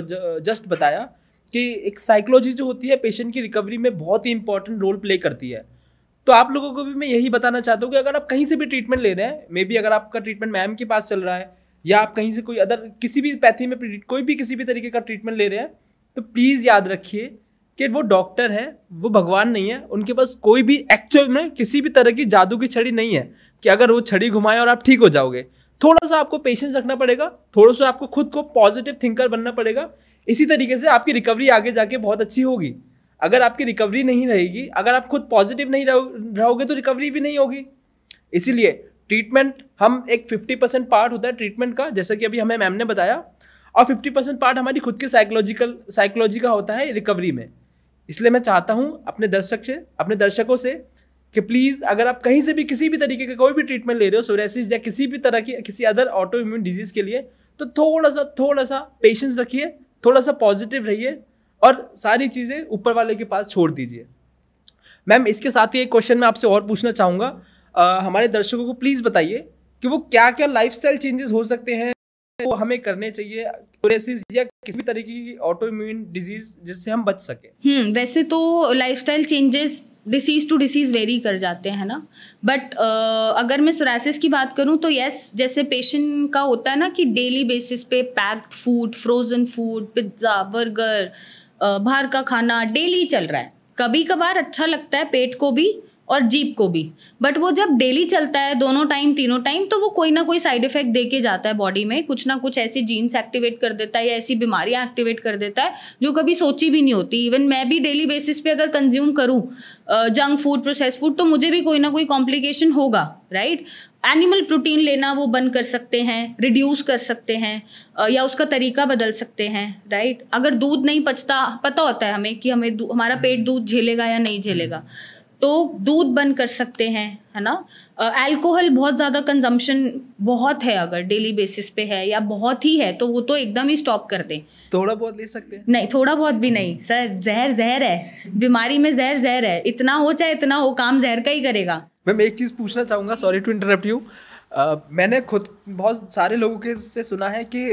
जस्ट बताया कि एक साइकोलॉजी जो होती है पेशेंट की रिकवरी में बहुत ही इंपॉर्टेंट रोल प्ले करती है। तो आप लोगों को भी मैं यही बताना चाहता हूँ कि अगर आप कहीं से भी ट्रीटमेंट ले रहे हैं, मे बी अगर आपका ट्रीटमेंट मैम के पास चल रहा है या आप कहीं से कोई अदर किसी भी पैथी में कोई भी किसी भी तरीके का ट्रीटमेंट ले रहे हैं, तो प्लीज़ याद रखिए कि वो डॉक्टर है, वो भगवान नहीं है। उनके पास कोई भी एक्चुअल में किसी भी तरह की जादू की छड़ी नहीं है कि अगर वो छड़ी घुमाए और आप ठीक हो जाओगे। थोड़ा सा आपको पेशेंस रखना पड़ेगा, थोड़ा सा आपको खुद को पॉजिटिव थिंकर बनना पड़ेगा। इसी तरीके से आपकी रिकवरी आगे जाके बहुत अच्छी होगी। अगर आपकी रिकवरी नहीं रहेगी, अगर आप खुद पॉजिटिव नहीं रहोगे तो रिकवरी भी नहीं होगी। इसीलिए ट्रीटमेंट हम एक 50% पार्ट होता है ट्रीटमेंट का, जैसा कि अभी हमें मैम ने बताया, और 50% पार्ट हमारी खुद की साइकोलॉजी का होता है रिकवरी में। इसलिए मैं चाहता हूँ अपने दर्शकों से कि प्लीज़ अगर आप कहीं से भी किसी भी तरीके का कोई भी ट्रीटमेंट ले रहे हो, सोरासिस या किसी भी तरह की किसी अदर ऑटो इम्यून डिजीज़ के लिए, तो थोड़ा सा पेशेंस रखिए, थोड़ा सा पॉजिटिव रहिए और सारी चीज़ें ऊपर वाले के पास छोड़ दीजिए। मैम इसके साथ ही एक क्वेश्चन मैं आपसे और पूछना चाहूँगा। हमारे दर्शकों को प्लीज़ बताइए कि वो क्या क्या लाइफस्टाइल चेंजेस हो सकते हैं वो हमें करने चाहिए सोरासिस या किसी भी तरीके की ऑटो इम्यून डिजीज जिससे हम बच सके। वैसे तो lifestyle changes disease to disease vary कर जाते हैं ना, बट अगर मैं सोरासिस की बात करूं तो यस, जैसे पेशेंट का होता है ना कि डेली बेसिस पे packed food, frozen food, pizza, burger, बाहर का खाना डेली चल रहा है। कभी कभार अच्छा लगता है पेट को भी और जीभ को भी, बट वो जब डेली चलता है दोनों टाइम तीनों टाइम, तो वो कोई ना कोई साइड इफेक्ट दे के जाता है बॉडी में। कुछ ना कुछ ऐसी जीन्स एक्टिवेट कर देता है या ऐसी बीमारियां एक्टिवेट कर देता है जो कभी सोची भी नहीं होती। इवन मैं भी डेली बेसिस पे अगर कंज्यूम करूँ जंक फूड, प्रोसेस फूड, तो मुझे भी कोई ना कोई कॉम्प्लिकेशन होगा, राइट। एनिमल प्रोटीन लेना वो बंद कर सकते हैं, रिड्यूस कर सकते हैं, या उसका तरीका बदल सकते हैं, राइट। अगर दूध नहीं पता होता है हमें कि हमारा पेट दूध झेलेगा या नहीं झेलेगा, तो दूध बंद कर सकते हैं, है ना। अल्कोहल बहुत ज़्यादा कंजम्पशन बहुत है, अगर डेली बेसिस पे है या बहुत ही है, तो वो तो एकदम ही स्टॉप कर दें। थोड़ा बहुत ले सकते हैं? नहीं, थोड़ा बहुत भी नहीं सर, जहर है। बीमारी में जहर है, इतना हो चाहे इतना हो, काम जहर का ही करेगा। मैं एक चीज़ पूछना चाहूँगा, सॉरी टू इंटरप्ट यू। मैंने खुद बहुत सारे लोगों के से सुना है कि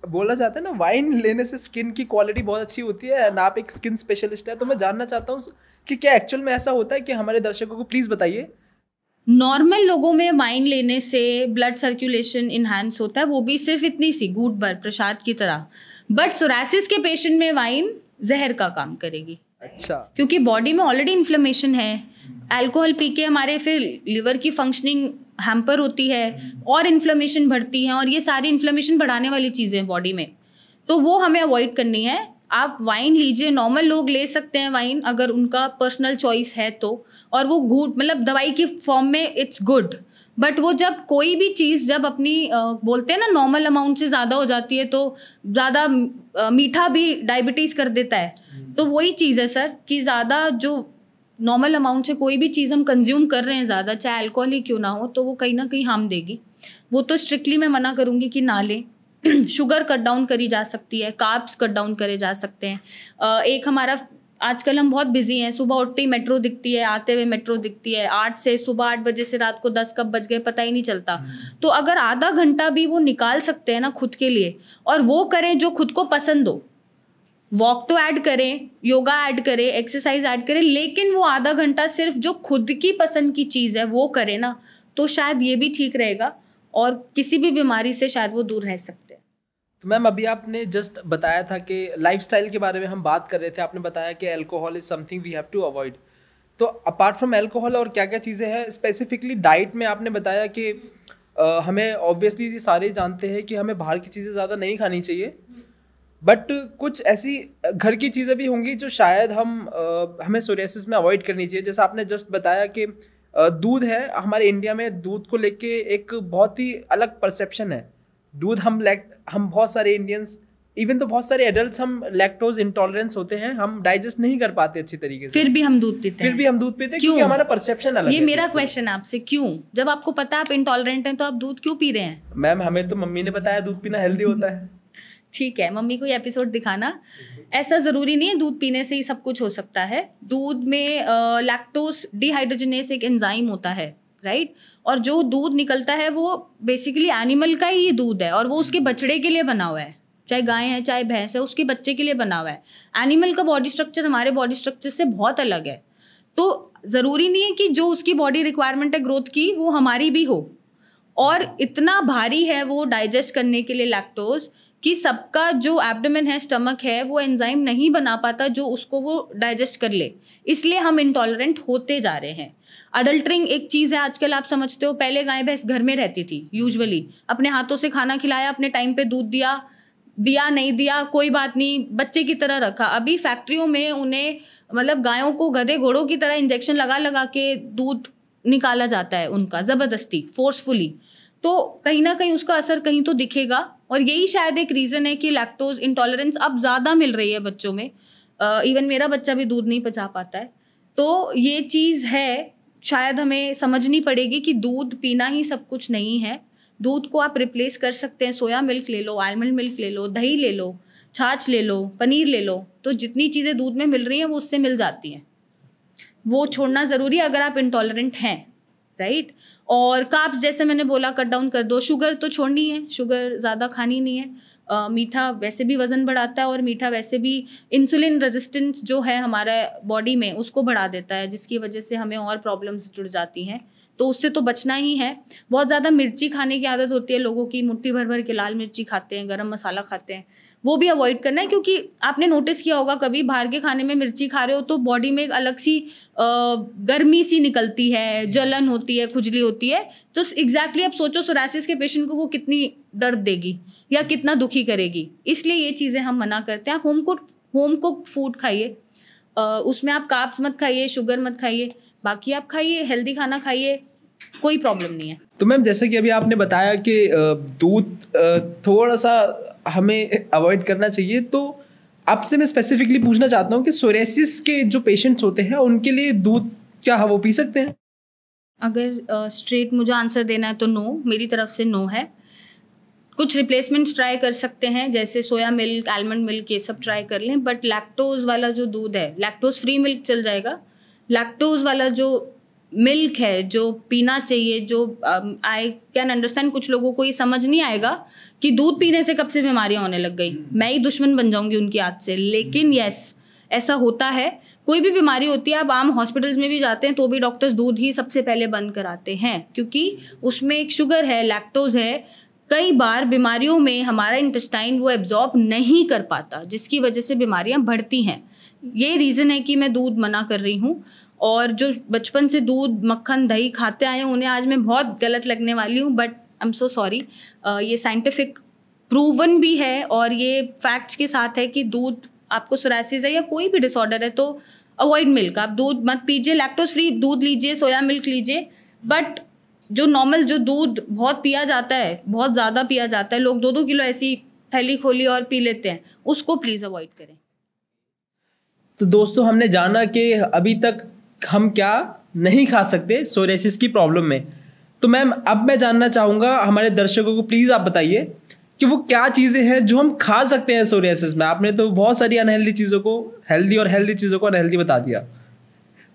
बोला जाता है ना वाइन लेने से स्किन की क्वालिटी बहुत अच्छी होती है, ना आप एक स्किन स्पेशलिस्ट है, तो मैं जानना चाहता हूँ कि क्या एक्चुअल में ऐसा होता है कि हमारे दर्शकों को प्लीज़ बताइए। नॉर्मल लोगों में वाइन लेने से ब्लड सर्कुलेशन इन्हांस होता है, वो भी सिर्फ इतनी सी घूंट भर प्रसाद की तरह। बट सोरासिस के पेशेंट में वाइन जहर का काम करेगी। अच्छा। क्योंकि बॉडी में ऑलरेडी इन्फ्लेमेशन है, अल्कोहल पी के हमारे फिर लिवर की फंक्शनिंग हैम्पर होती है और इन्फ्लेमेशन बढ़ती है, और ये सारी इन्फ्लेमेशन बढ़ाने वाली चीज़ें बॉडी में, तो वो हमें अवॉइड करनी है। आप वाइन लीजिए, नॉर्मल लोग ले सकते हैं वाइन अगर उनका पर्सनल चॉइस है तो, और वो घूंट दवाई की फॉर्म में इट्स गुड। बट वो जब कोई भी चीज़ जब अपनी बोलते हैं ना नॉर्मल अमाउंट से ज़्यादा हो जाती है, तो ज़्यादा मीठा भी डायबिटीज़ कर देता है। तो वही चीज़ है सर कि ज़्यादा जो नॉर्मल अमाउंट से कोई भी चीज़ हम कंज्यूम कर रहे हैं ज़्यादा, चाहे अल्कोहल ही क्यों ना हो, तो वो कहीं ना कहीं हार्म देगी। वो तो स्ट्रिक्टली मैं मना करूँगी कि ना लें। शुगर कट डाउन करी जा सकती है, कार्ब्स कट डाउन करे जा सकते हैं। एक हमारा आजकल हम बहुत बिजी हैं, सुबह उठते ही मेट्रो दिखती है, आते हुए मेट्रो दिखती है, 8 बजे से रात को 10 कब बज गए पता ही नहीं चलता। तो अगर आधा घंटा भी वो निकाल सकते हैं ना खुद के लिए, और वो करें जो खुद को पसंद हो, वॉक तो ऐड करें, योगा ऐड करें, एक्सरसाइज ऐड करें, लेकिन वो आधा घंटा सिर्फ जो खुद की पसंद की चीज़ है वो करें ना, तो शायद ये भी ठीक रहेगा और किसी भी बीमारी से शायद वो दूर रह सकते हैं। तो मैम अभी आपने जस्ट बताया था कि लाइफस्टाइल के बारे में हम बात कर रहे थे, आपने बताया कि alcohol is something we have to avoid. तो अपार्ट फ्रॉम अल्कोहल और क्या क्या चीज़ें हैं, स्पेसिफिकली डाइट में आपने बताया कि हमें ऑब्वियसली सारे जानते हैं कि हमें बाहर की चीज़ें ज़्यादा नहीं खानी चाहिए, बट कुछ ऐसी घर की चीज़ें भी होंगी जो शायद हमें सोरियासिस में अवॉइड करनी चाहिए। जैसा आपने जस्ट बताया कि दूध है, हमारे इंडिया में दूध को लेके एक बहुत ही अलग परसेप्शन है। दूध हम बहुत सारे इंडियंस, इवन तो बहुत सारे एडल्ट्स, हम लैक्टोज इंटॉलरेंस होते हैं, हम डाइजेस्ट नहीं कर पाते अच्छी तरीके से, फिर भी हम दूध पीते हैं क्योंकि हमारा परसेप्शन अलग है। ये मेरा क्वेश्चन है आपसे, क्यों? जब आपको पता है आप इंटॉलरेंट हैं तो आप दूध क्यों पी रहे हैं? मैम, हमें तो मम्मी ने बताया दूध पीना हेल्दी होता है। ठीक है, मम्मी को ये एपिसोड दिखाना। ऐसा ज़रूरी नहीं है दूध पीने से ही सब कुछ हो सकता है। दूध में लैक्टोज डिहाइड्रोजनेस एक एंजाइम होता है, राइट? और जो दूध निकलता है वो बेसिकली एनिमल का ही दूध है, और वो उसके बछड़े के लिए बना हुआ है। चाहे गाय है चाहे भैंस है, उसके बच्चे के लिए बना हुआ है। एनिमल का बॉडी स्ट्रक्चर हमारे बॉडी स्ट्रक्चर से बहुत अलग है। तो ज़रूरी नहीं है कि जो उसकी बॉडी रिक्वायरमेंट है ग्रोथ की, वो हमारी भी हो। और इतना भारी है वो डाइजेस्ट करने के लिए लैक्टोज, कि सबका जो एब्डोमेन है, स्टमक है, वो एंजाइम नहीं बना पाता जो उसको वो डाइजेस्ट कर ले। इसलिए हम इंटॉलरेंट होते जा रहे हैं। अडल्टरिंग एक चीज़ है आजकल, आप समझते हो। पहले गाय भैंस घर में रहती थी, यूजुअली अपने हाथों से खाना खिलाया, अपने टाइम पे दूध दिया नहीं दिया कोई बात नहीं, बच्चे की तरह रखा। अभी फैक्ट्रियों में उन्हें, मतलब गायों को गधे घोड़ों की तरह इंजेक्शन लगा के दूध निकाला जाता है उनका, ज़बरदस्ती, फोर्सफुली। तो कहीं ना कहीं उसका असर कहीं तो दिखेगा। और यही शायद एक रीज़न है कि लैक्टोज इंटॉलरेंस अब ज़्यादा मिल रही है बच्चों में। इवन मेरा बच्चा भी दूध नहीं पचा पाता है। तो ये चीज़ है, शायद हमें समझनी पड़ेगी कि दूध पीना ही सब कुछ नहीं है। दूध को आप रिप्लेस कर सकते हैं। सोया मिल्क ले लो, आलमंड मिल्क ले लो, दही ले लो, छाछ ले लो, पनीर ले लो। तो जितनी चीज़ें दूध में मिल रही हैं वो उससे मिल जाती हैं। वो छोड़ना ज़रूरी है अगर आप इंटॉलरेंट हैं, राइट? और कार्ब्स, जैसे मैंने बोला, कट डाउन कर दो। शुगर तो छोड़नी है, शुगर ज़्यादा खानी नहीं है। मीठा वैसे भी वज़न बढ़ाता है, और मीठा वैसे भी इंसुलिन रेजिस्टेंस जो है हमारे बॉडी में उसको बढ़ा देता है, जिसकी वजह से हमें और प्रॉब्लम्स जुड़ जाती हैं। तो उससे तो बचना ही है। बहुत ज़्यादा मिर्ची खाने की आदत होती है लोगों की, मुट्ठी भर भर के लाल मिर्ची खाते हैं, गरम मसाला खाते हैं, वो भी अवॉइड करना है। क्योंकि आपने नोटिस किया होगा, कभी बाहर के खाने में मिर्ची खा रहे हो तो बॉडी में एक अलग सी गर्मी सी निकलती है, जलन होती है, खुजली होती है। तो एग्जैक्टली आप सोचो सोरासिस के पेशेंट को वो कितनी दर्द देगी या कितना दुखी करेगी। इसलिए ये चीज़ें हम मना करते हैं। आप होम कुक्ड फूड खाइए, उसमें आप कार्ब्स मत खाइए, शुगर मत खाइए, बाकी आप खाइए, हेल्दी खाना खाइए, कोई प्रॉब्लम नहीं है। तो मैम, जैसे कि अभी आपने बताया कि दूध थोड़ा सा हमें अवॉइड करना चाहिए, तो आपसे मैं स्पेसिफिकली पूछना चाहता हूँ कि सोरियासिस के जो पेशेंट्स होते हैं उनके लिए दूध क्या वो पी सकते हैं? अगर स्ट्रेट मुझे आंसर देना है तो नो, मेरी तरफ से नो है। कुछ रिप्लेसमेंट्स ट्राई कर सकते हैं, जैसे सोया मिल्क, आलमंड मिल्क, ये सब ट्राई कर लें। बट लैक्टोज वाला जो दूध है, लैक्टोज फ्री मिल्क चल जाएगा। लैक्टोज वाला जो मिल्क है जो पीना चाहिए, जो आई कैन अंडरस्टैंड कुछ लोगों को ये समझ नहीं आएगा कि दूध पीने से कब से बीमारियां होने लग गई, मैं ही दुश्मन बन जाऊंगी उनकी आदत से। लेकिन यस, ऐसा होता है। कोई भी बीमारी होती है, आप आम हॉस्पिटल्स में भी जाते हैं तो भी डॉक्टर्स दूध ही सबसे पहले बंद कराते हैं, क्योंकि उसमें एक शुगर है, लैक्टोज है। कई बार बीमारियों में हमारा इंटेस्टाइन वो एब्जॉर्ब नहीं कर पाता, जिसकी वजह से बीमारियां बढ़ती हैं। ये रीज़न है कि मैं दूध मना कर रही हूँ। और जो बचपन से दूध, मक्खन, दही खाते आए हैं उन्हें आज मैं बहुत गलत लगने वाली हूँ, but I am so sorry. ये साइंटिफिक प्रूवन भी है और ये फैक्ट्स के साथ है कि दूध, आपको सोरासिस है या कोई भी डिसऑर्डर है तो अवॉइड मिल्क, आप दूध मत पीजिए, लैक्टोज फ्री दूध लीजिए, सोया मिल्क लीजिए। बट जो नॉर्मल जो दूध बहुत पिया जाता है, बहुत ज़्यादा पिया जाता है, लोग 2-2 किलो ऐसी थैली खोली और पी लेते हैं, उसको प्लीज़ अवॉइड करें। तो दोस्तों, हमने जाना कि अभी तक हम क्या नहीं खा सकते सोरियासिस की प्रॉब्लम में। तो मैम, अब मैं जानना चाहूँगा हमारे दर्शकों को, प्लीज़ आप बताइए कि वो क्या चीज़ें हैं जो हम खा सकते हैं सोरियासिस में। आपने तो बहुत सारी अनहेल्दी चीज़ों को हेल्दी और हेल्दी चीज़ों को अनहेल्दी बता दिया,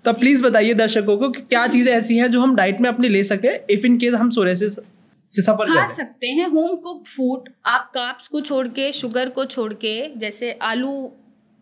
तो प्लीज़ बताइए दर्शकों को कि क्या चीज़ें ऐसी हैं जो हम डाइट में अपनी ले सकते हैं इफ़ इन केस हम सोरियासिस से सफर खा सकते हैं। होम कुक फूड, आप कार्ब्स को छोड़ के, शुगर को छोड़ के, जैसे आलू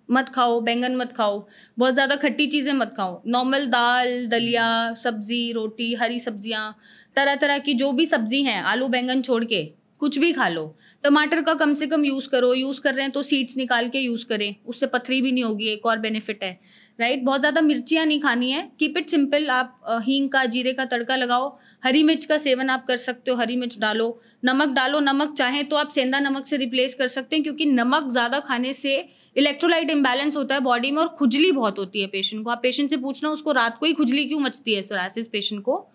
मत खाओ, बैंगन मत खाओ, बहुत ज़्यादा खट्टी चीज़ें मत खाओ। नॉर्मल दाल, दलिया, सब्जी, रोटी, हरी सब्जियाँ, तरह तरह की जो भी सब्जी हैं, आलू बैंगन छोड़ के कुछ भी खा लो। टमाटर का कम से कम यूज़ करो, यूज़ कर रहे हैं तो सीड्स निकाल के यूज़ करें, उससे पथरी भी नहीं होगी, एक और बेनिफिट है। राइट। बहुत ज़्यादा मिर्चियाँ नहीं खानी है, कीप इट सिंपल। आप हींग का, जीरे का तड़का लगाओ, हरी मिर्च का सेवन आप कर सकते हो, हरी मिर्च डालो, नमक डालो, नमक चाहें तो आप सेंधा नमक से रिप्लेस कर सकते हैं, क्योंकि नमक ज़्यादा खाने से इलेक्ट्रोलाइट इम्बैलेंस होता है बॉडी में और खुजली बहुत होती है पेशेंट को। आप पेशेंट से पूछना उसको रात को ही खुजली क्यों मचती है, सोरासिस पेशेंट को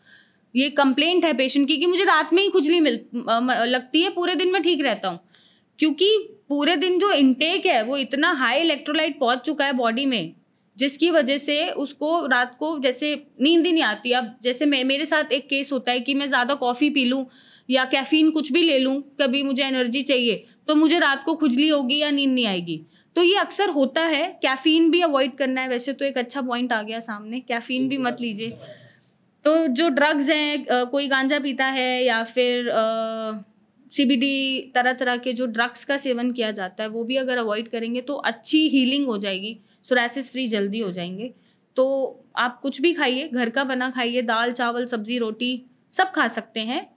ये कंप्लेंट है पेशेंट की कि मुझे रात में ही खुजली लगती है, पूरे दिन में ठीक रहता हूँ, क्योंकि पूरे दिन जो इनटेक है वो इतना हाई इलेक्ट्रोलाइट पहुंच चुका है बॉडी में, जिसकी वजह से उसको रात को जैसे नींद ही नहीं आती। अब जैसे मेरे साथ एक केस होता है कि मैं ज़्यादा कॉफ़ी पी लूँ या कैफीन कुछ भी ले लूँ, कभी मुझे एनर्जी चाहिए, तो मुझे रात को खुजली होगी या नींद नहीं आएगी। तो ये अक्सर होता है। कैफीन भी अवॉइड करना है। वैसे तो एक अच्छा पॉइंट आ गया सामने, कैफीन भी मत लीजिए। तो जो ड्रग्स हैं, कोई गांजा पीता है या फिर CBD, तरह तरह के जो ड्रग्स का सेवन किया जाता है, वो भी अगर अवॉइड करेंगे तो अच्छी हीलिंग हो जाएगी, सोरासिस फ्री जल्दी हो जाएंगे। तो आप कुछ भी खाइए, घर का बना खाइए, दाल चावल सब्जी रोटी सब खा सकते हैं।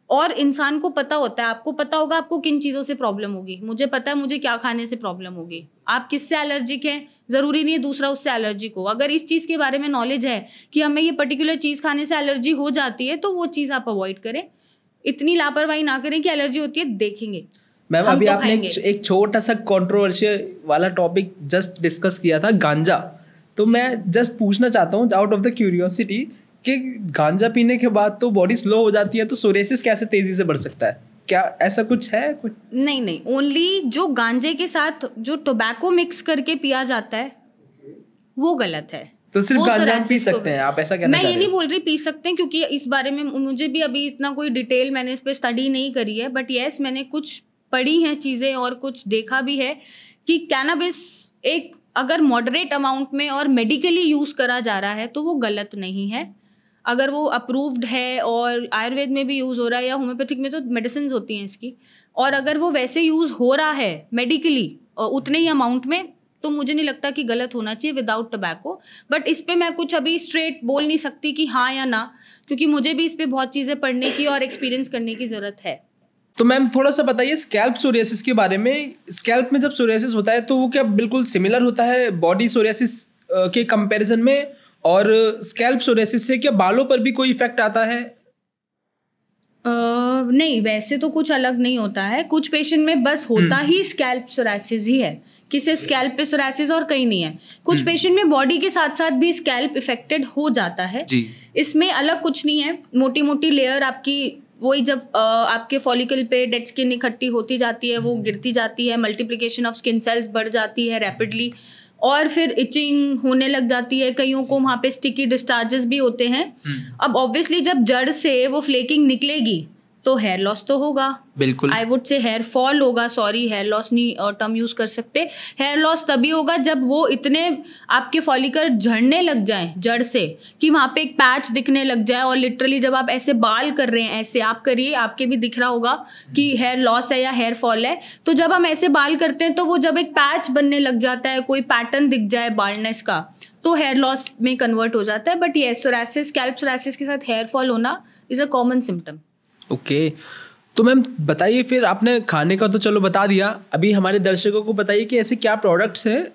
और इंसान को पता होता है, आपको पता होगा आपको किन चीज़ों से प्रॉब्लम होगी। मुझे पता है मुझे क्या खाने से प्रॉब्लम होगी। आप किससे एलर्जिक हैं, ज़रूरी नहीं है दूसरा उससे एलर्जिक हो। अगर इस चीज़ के बारे में नॉलेज है कि हमें ये पर्टिकुलर चीज़ खाने से एलर्जी हो जाती है, तो वो चीज़ आप अवॉइड करें। इतनी लापरवाही ना करें कि एलर्जी होती है, देखेंगे। मैम अभी तो आपने एक छोटा सा कंट्रोवर्शियल वाला टॉपिक जस्ट डिस्कस किया था, गांजा। तो मैं जस्ट पूछना चाहता हूँ आउट ऑफ द क्यूरियोसिटी कि गांजा पीने के बाद तो बॉडी स्लो हो जाती है, तो सोरियासिस कैसे तेजी से बढ़ सकता है? क्या ऐसा कुछ है? कुछ नहीं, ओनली जो गांजे के साथ जो टोबैको मिक्स करके पिया जाता है वो गलत है। तो सिर्फ गांजा पी सकते हैं, आप ऐसा कहना चाह रहे हैं? मैं ये नहीं बोल रही पी सकते हैं, क्योंकि इस बारे में मुझे भी अभी इतना कोई डिटेल मैंने इस पर स्टडी नहीं करी है, बट येस मैंने कुछ पढ़ी हैं चीज़ें और कुछ देखा भी है कि कैनाबिस एक अगर मॉडरेट अमाउंट में और मेडिकली यूज़ करा जा रहा है तो वो गलत नहीं है। अगर वो अप्रूव्ड है और आयुर्वेद में भी यूज़ हो रहा है या होम्योपैथिक में तो मेडिसिन होती हैं इसकी, और अगर वो वैसे यूज़ हो रहा है मेडिकली उतने ही अमाउंट में, तो मुझे नहीं लगता कि गलत होना चाहिए विदाउट टबैको। बट इस पे मैं कुछ अभी स्ट्रेट बोल नहीं सकती कि हाँ या ना, क्योंकि मुझे भी इस पे बहुत चीज़ें पढ़ने की और एक्सपीरियंस करने की ज़रूरत है। तो मैम थोड़ा सा बताइए स्कैल्प सोरियासिस के बारे में। स्कैल्प में जब सोरियासिस होता है तो वो क्या बिल्कुल सिमिलर होता है बॉडी सोरियासिस के कंपैरिजन में? और स्कैल्प सोरियासिस से क्या बालों पर भी कोई इफेक्ट आता है? नहीं, वैसे तो कुछ अलग नहीं होता है। कुछ पेशेंट में बस होता ही स्कैल्प सोरियासिस ही है, कि सिर्फ स्कैल्प पे सोरियासिस और कहीं नहीं है। कुछ पेशेंट में बॉडी के साथ साथ भी स्कैल्प इफेक्टेड हो जाता है जी। इसमें अलग कुछ नहीं है। मोटी मोटी लेयर आपकी वही जब आपके फॉलिकल पे डेड स्किन इकट्ठी होती जाती है, वो गिरती जाती है, मल्टीप्लिकेशन ऑफ स्किन सेल्स बढ़ जाती है रैपिडली, और फिर इचिंग होने लग जाती है। कईयों को वहाँ पे स्टिकी डिस्चार्जेस भी होते हैं। अब ऑब्वियसली जब जड़ से वो फ्लेकिंग निकलेगी तो हेयर लॉस तो होगा, बिल्कुल। I would say hair fall होगा, सॉरी हेयर लॉस नहीं टर्म यूज कर सकते। हेयर लॉस तभी होगा जब वो इतने आपके फॉलिकल झड़ने लग जाएं जड़ से कि वहाँ पे एक पैच दिखने लग जाए, और लिटरली जब आप ऐसे बाल कर रहे हैं, ऐसे आप करिए, आपके भी दिख रहा होगा कि हेयर लॉस है या हेयर फॉल है। तो जब हम ऐसे बाल करते हैं तो वो जब एक पैच बनने लग जाता है, कोई पैटर्न दिख जाए बाल्डनेस का, तो हेयर लॉस में कन्वर्ट हो जाता है। बट ये सोरासिस, स्कैल्प सोरासिस के साथ हेयर फॉल होना is a common symptom. Okay तो मैम बताइए, फिर आपने खाने का तो चलो बता दिया, अभी हमारे दर्शकों को बताइए कि ऐसे क्या प्रोडक्ट्स हैं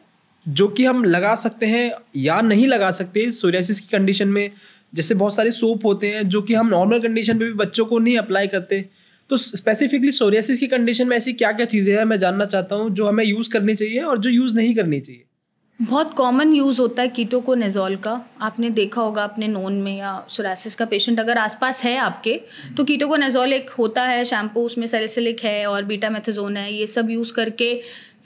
जो कि हम लगा सकते हैं या नहीं लगा सकते सोरियासिस की कंडीशन में। जैसे बहुत सारे सोप होते हैं जो कि हम नॉर्मल कंडीशन पे भी बच्चों को नहीं अप्लाई करते, तो स्पेसिफिकली सोरियासिस की कंडीशन में ऐसी क्या क्या चीज़ें हैं, मैं जानना चाहता हूँ, जो हमें यूज़ करनी चाहिए और जो यूज़ नहीं करनी चाहिए। बहुत कॉमन यूज़ होता है कीटोकोनाज़ोल का, आपने देखा होगा अपने नोन में, या सोरासिस का पेशेंट अगर आसपास है आपके तो कीटोकोनाज़ोल एक होता है शैम्पू, उसमें सैलिसिलिक है और बीटामेथाजोन है। ये सब यूज़ करके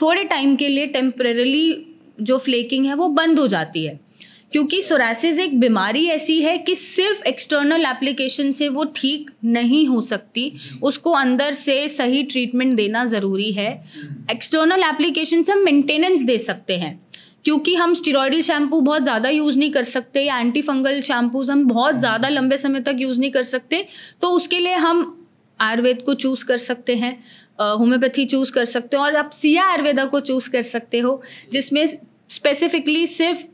थोड़े टाइम के लिए टेम्परेरली जो फ्लेकिंग है वो बंद हो जाती है, क्योंकि सोरासिस एक बीमारी ऐसी है कि सिर्फ एक्सटर्नल एप्लीकेशन से वो ठीक नहीं हो सकती, उसको अंदर से सही ट्रीटमेंट देना ज़रूरी है। एक्सटर्नल एप्लीकेशन से हम मेंटेनेंस दे सकते हैं, क्योंकि हम स्टेरॉइडल शैम्पू बहुत ज़्यादा यूज़ नहीं कर सकते, या एंटी फंगल शैम्पूज हम बहुत ज़्यादा लंबे समय तक यूज़ नहीं कर सकते। तो उसके लिए हम आयुर्वेद को चूज़ कर सकते हैं, होम्योपैथी चूज़ कर सकते हो, और आप सिया आयुर्वेदा को चूज़ कर सकते हो, जिसमें स्पेसिफिकली सिर्फ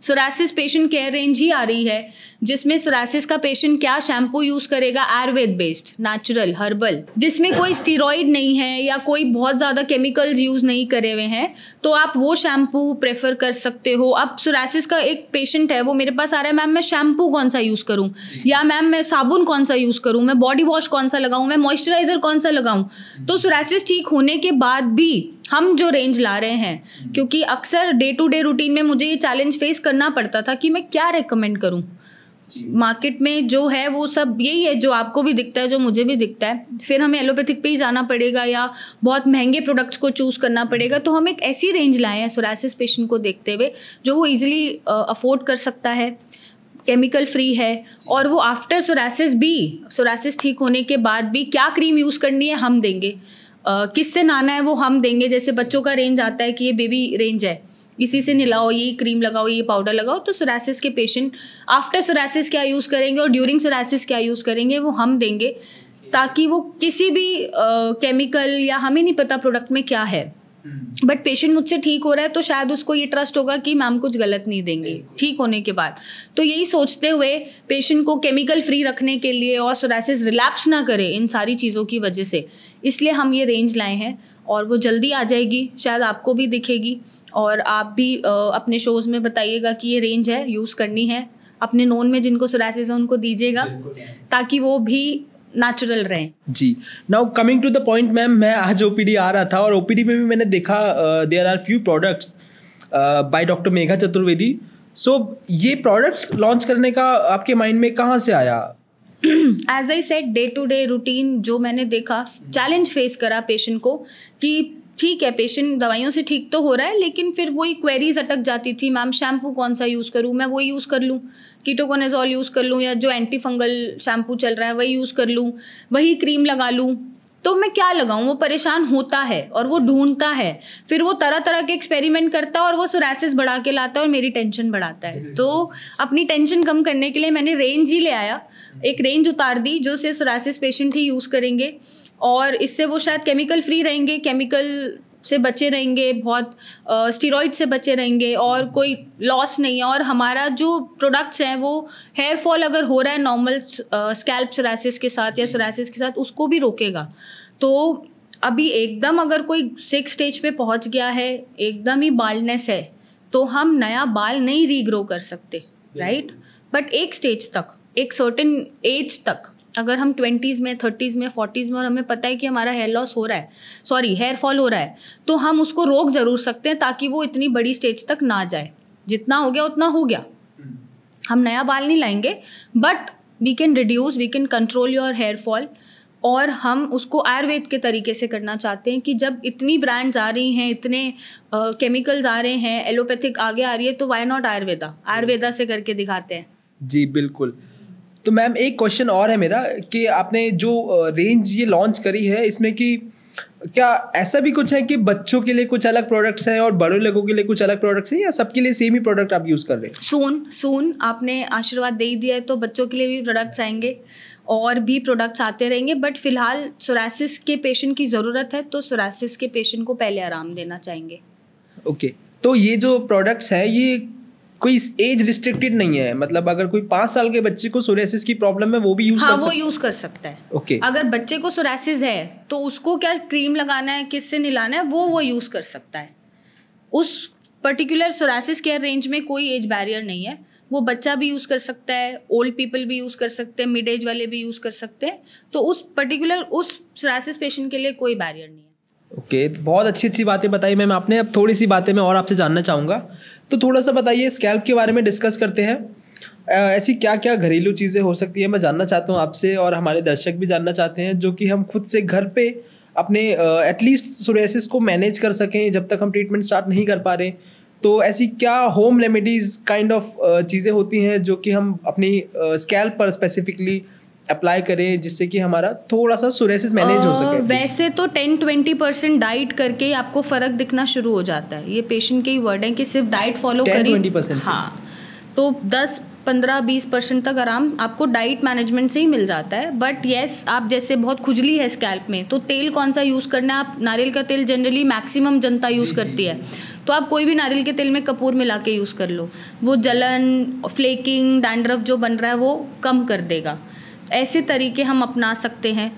सोरासिस पेशेंट केयर रेंज ही आ रही है, जिसमें सोरासिस का पेशेंट क्या शैम्पू यूज़ करेगा, आयुर्वेद बेस्ड, नेचुरल, हर्बल, जिसमें कोई स्टीरॉइड नहीं है या कोई बहुत ज़्यादा केमिकल्स यूज़ नहीं करे हुए हैं, तो आप वो शैम्पू प्रेफर कर सकते हो। अब सोरासिस का एक पेशेंट है, वो मेरे पास आ रहा है, मैम मैं शैम्पू कौन सा यूज़ करूँ, या मैम मैं साबुन कौन सा यूज़ करूँ, मैं बॉडी वॉश कौन सा लगाऊँ, मैं मॉइस्चराइजर कौन सा लगाऊँ। तो सोरासिस ठीक होने के बाद भी हम जो रेंज ला रहे हैं, क्योंकि अक्सर डे टू डे रूटीन में मुझे ये चैलेंज फेस करना पड़ता था कि मैं क्या रेकमेंड करूं। मार्केट में जो है वो सब यही है जो आपको भी दिखता है, जो मुझे भी दिखता है, फिर हमें एलोपैथिक पे ही जाना पड़ेगा या बहुत महंगे प्रोडक्ट्स को चूज़ करना पड़ेगा। तो हम एक ऐसी रेंज लाए हैं सोरासिस पेशेंट को देखते हुए जो वो ईजिली अफोर्ड कर सकता है, केमिकल फ्री है, और वो आफ्टर सोरासिस ठीक होने के बाद भी क्या क्रीम यूज़ करनी है हम देंगे, किससे नहाना है वो हम देंगे। जैसे बच्चों का रेंज आता है कि ये बेबी रेंज है, इसी से नहलाओ, ये क्रीम लगाओ, ये पाउडर लगाओ। तो सोरासिस के पेशेंट आफ्टर सोरासिस क्या यूज़ करेंगे और ड्यूरिंग सोरासिस क्या यूज़ करेंगे वो हम देंगे, ताकि वो किसी भी केमिकल या हमें नहीं पता प्रोडक्ट में क्या है, बट पेशेंट मुझसे ठीक हो रहा है तो शायद उसको ये ट्रस्ट होगा कि मैम कुछ गलत नहीं देंगे ठीक होने के बाद। तो यही सोचते हुए पेशेंट को केमिकल फ्री रखने के लिए और सोरासिस रिलैप्स ना करे इन सारी चीज़ों की वजह से, इसलिए हम ये रेंज लाए हैं, और वो जल्दी आ जाएगी, शायद आपको भी दिखेगी, और आप भी अपने शोज़ में बताइएगा कि ये रेंज है, यूज़ करनी है, अपने नोन में जिनको सोरासिस है उनको दीजिएगा ताकि वो भी नेचुरल रहें। जी, now coming to the point ma'am, मैं आज ओपीडी आ रहा था और ओपीडी में भी मैंने देखा there are few products by doctor Megha Chaturvedi. So ये प्रोडक्ट्स लॉन्च करने का आपके माइंड में कहाँ से आया? As I said, day to day routine जो मैंने देखा, चैलेंज फेस करा पेशेंट को कि ठीक है पेशेंट दवाइयों से ठीक तो हो रहा है, लेकिन फिर वही क्वेरीज अटक जाती थी, मैम शैम्पू कौन सा यूज़ करूँ, मैं वही यूज़ कर लूँ, कीटोकोनाजोल यूज़ कर लूँ, या जो एंटी फंगल शैम्पू चल रहा है वही यूज़ कर लूँ, वही क्रीम लगा लूँ, तो मैं क्या लगाऊँ। वो परेशान होता है और वो ढूंढता है, फिर वो तरह तरह के एक्सपेरिमेंट करता है और वो सोरासिस बढ़ा के लाता है और मेरी टेंशन बढ़ाता है। तो अपनी टेंशन कम करने के लिए मैंने रेंज ही ले आया, एक रेंज उतार दी जो सिर्फ सोरासिस पेशेंट ही यूज़ करेंगे, और इससे वो शायद केमिकल फ्री रहेंगे, केमिकल से बचे रहेंगे, बहुत स्टीरॉइड से बचे रहेंगे, और कोई लॉस नहीं है। और हमारा जो प्रोडक्ट्स हैं वो हेयर फॉल अगर हो रहा है नॉर्मल स्कैल्प सोरासिस के साथ या सोरासिस के साथ, उसको भी रोकेगा। तो अभी एकदम अगर कोई 6 स्टेज पे पहुंच गया है, एकदम ही बाल्डनेस है, तो हम नया बाल नहीं रीग्रो कर सकते, राइट। बट एक स्टेज तक, एक सर्टेन एज तक, अगर हम 20s में, 30s में, 40s में और हमें पता है कि हमारा हेयर लॉस हो रहा है, हेयर फॉल हो रहा है, तो हम उसको रोक ज़रूर सकते हैं ताकि वो इतनी बड़ी स्टेज तक ना जाए। जितना हो गया उतना हो गया, हम नया बाल नहीं लाएंगे, but we can reduce, we can control your hair fall. और हम उसको आयुर्वेद के तरीके से करना चाहते हैं कि जब इतनी ब्रांड्स आ रही हैं, इतने केमिकल्स आ रहे हैं, एलोपैथिक आगे आ रही है, तो वाई नॉट आयुर्वेदा से करके दिखाते हैं। जी बिल्कुल। तो मैम एक क्वेश्चन और है मेरा कि आपने जो रेंज ये लॉन्च करी है, इसमें कि क्या ऐसा भी कुछ है कि बच्चों के लिए कुछ अलग प्रोडक्ट्स हैं और बड़े लोगों के लिए कुछ अलग प्रोडक्ट्स हैं, या सबके लिए सेम ही प्रोडक्ट आप यूज़ कर रहे हैं? सून आपने आशीर्वाद दे ही दिया है, तो बच्चों के लिए भी प्रोडक्ट्स आएंगे और भी प्रोडक्ट्स आते रहेंगे। बट फिलहाल सोरासिस के पेशेंट की ज़रूरत है, तो सोरासिस के पेशेंट को पहले आराम देना चाहेंगे। ओके, तो ये जो प्रोडक्ट्स हैं ये कोई एज रिस्ट्रिक्टेड नहीं है, मतलब अगर कोई 5 साल के बच्चे को सोरासिस की प्रॉब्लम है वो भी यूज वो यूज कर सकता है। ओके, अगर बच्चे को सोरासिस है तो उसको क्या क्रीम लगाना है, किससे नहलाना है, वो यूज कर सकता है। उस पर्टिकुलर सोरासिस केयर रेंज में कोई एज बैरियर नहीं है, वो बच्चा भी यूज़ कर सकता है, ओल्ड पीपल भी यूज़ कर सकते हैं, मिड एज वाले भी यूज़ कर सकते हैं। तो उस पर्टिकुलर उस सोरासिस पेशेंट के लिए कोई बैरियर नहीं है। ओके, बहुत अच्छी बातें बताई मैम आपने। अब थोड़ी सी बातें मैं और आपसे जानना चाहूँगा, तो थोड़ा सा बताइए, स्कैल्प के बारे में डिस्कस करते हैं। ऐसी क्या क्या घरेलू चीज़ें हो सकती है, मैं जानना चाहता हूँ आपसे, और हमारे दर्शक भी जानना चाहते हैं, जो कि हम खुद से घर पे अपने एटलीस्ट सोरासिस को मैनेज कर सकें जब तक हम ट्रीटमेंट स्टार्ट नहीं कर पा रहे। तो ऐसी क्या होम रेमेडीज़ काइंड ऑफ चीज़ें होती हैं जो कि हम अपनी स्कैल्प पर स्पेसिफिकली अप्लाई करें, जिससे कि हमारा थोड़ा सा सोरासिस मैनेज हो सके? वैसे तो 10-20% डाइट करके आपको फ़र्क दिखना शुरू हो जाता है। ये पेशेंट के ही वर्ड है कि सिर्फ डाइट फॉलो करिए 10-20%। हाँ, तो 10 15-20% तक आराम आपको डाइट मैनेजमेंट से ही मिल जाता है। बट येस, आप जैसे बहुत खुजली है स्कैल्प में, तो तेल कौन सा यूज़ करना है? आप नारियल का तेल जनरली मैक्सिमम जनता यूज़ करती है, तो आप कोई भी नारियल के तेल में कपूर मिला के यूज़ कर लो, वो जलन, फ्लेकिंग, डैंड्रफ जो बन रहा है वो कम कर देगा। ऐसे तरीके हम अपना सकते हैं।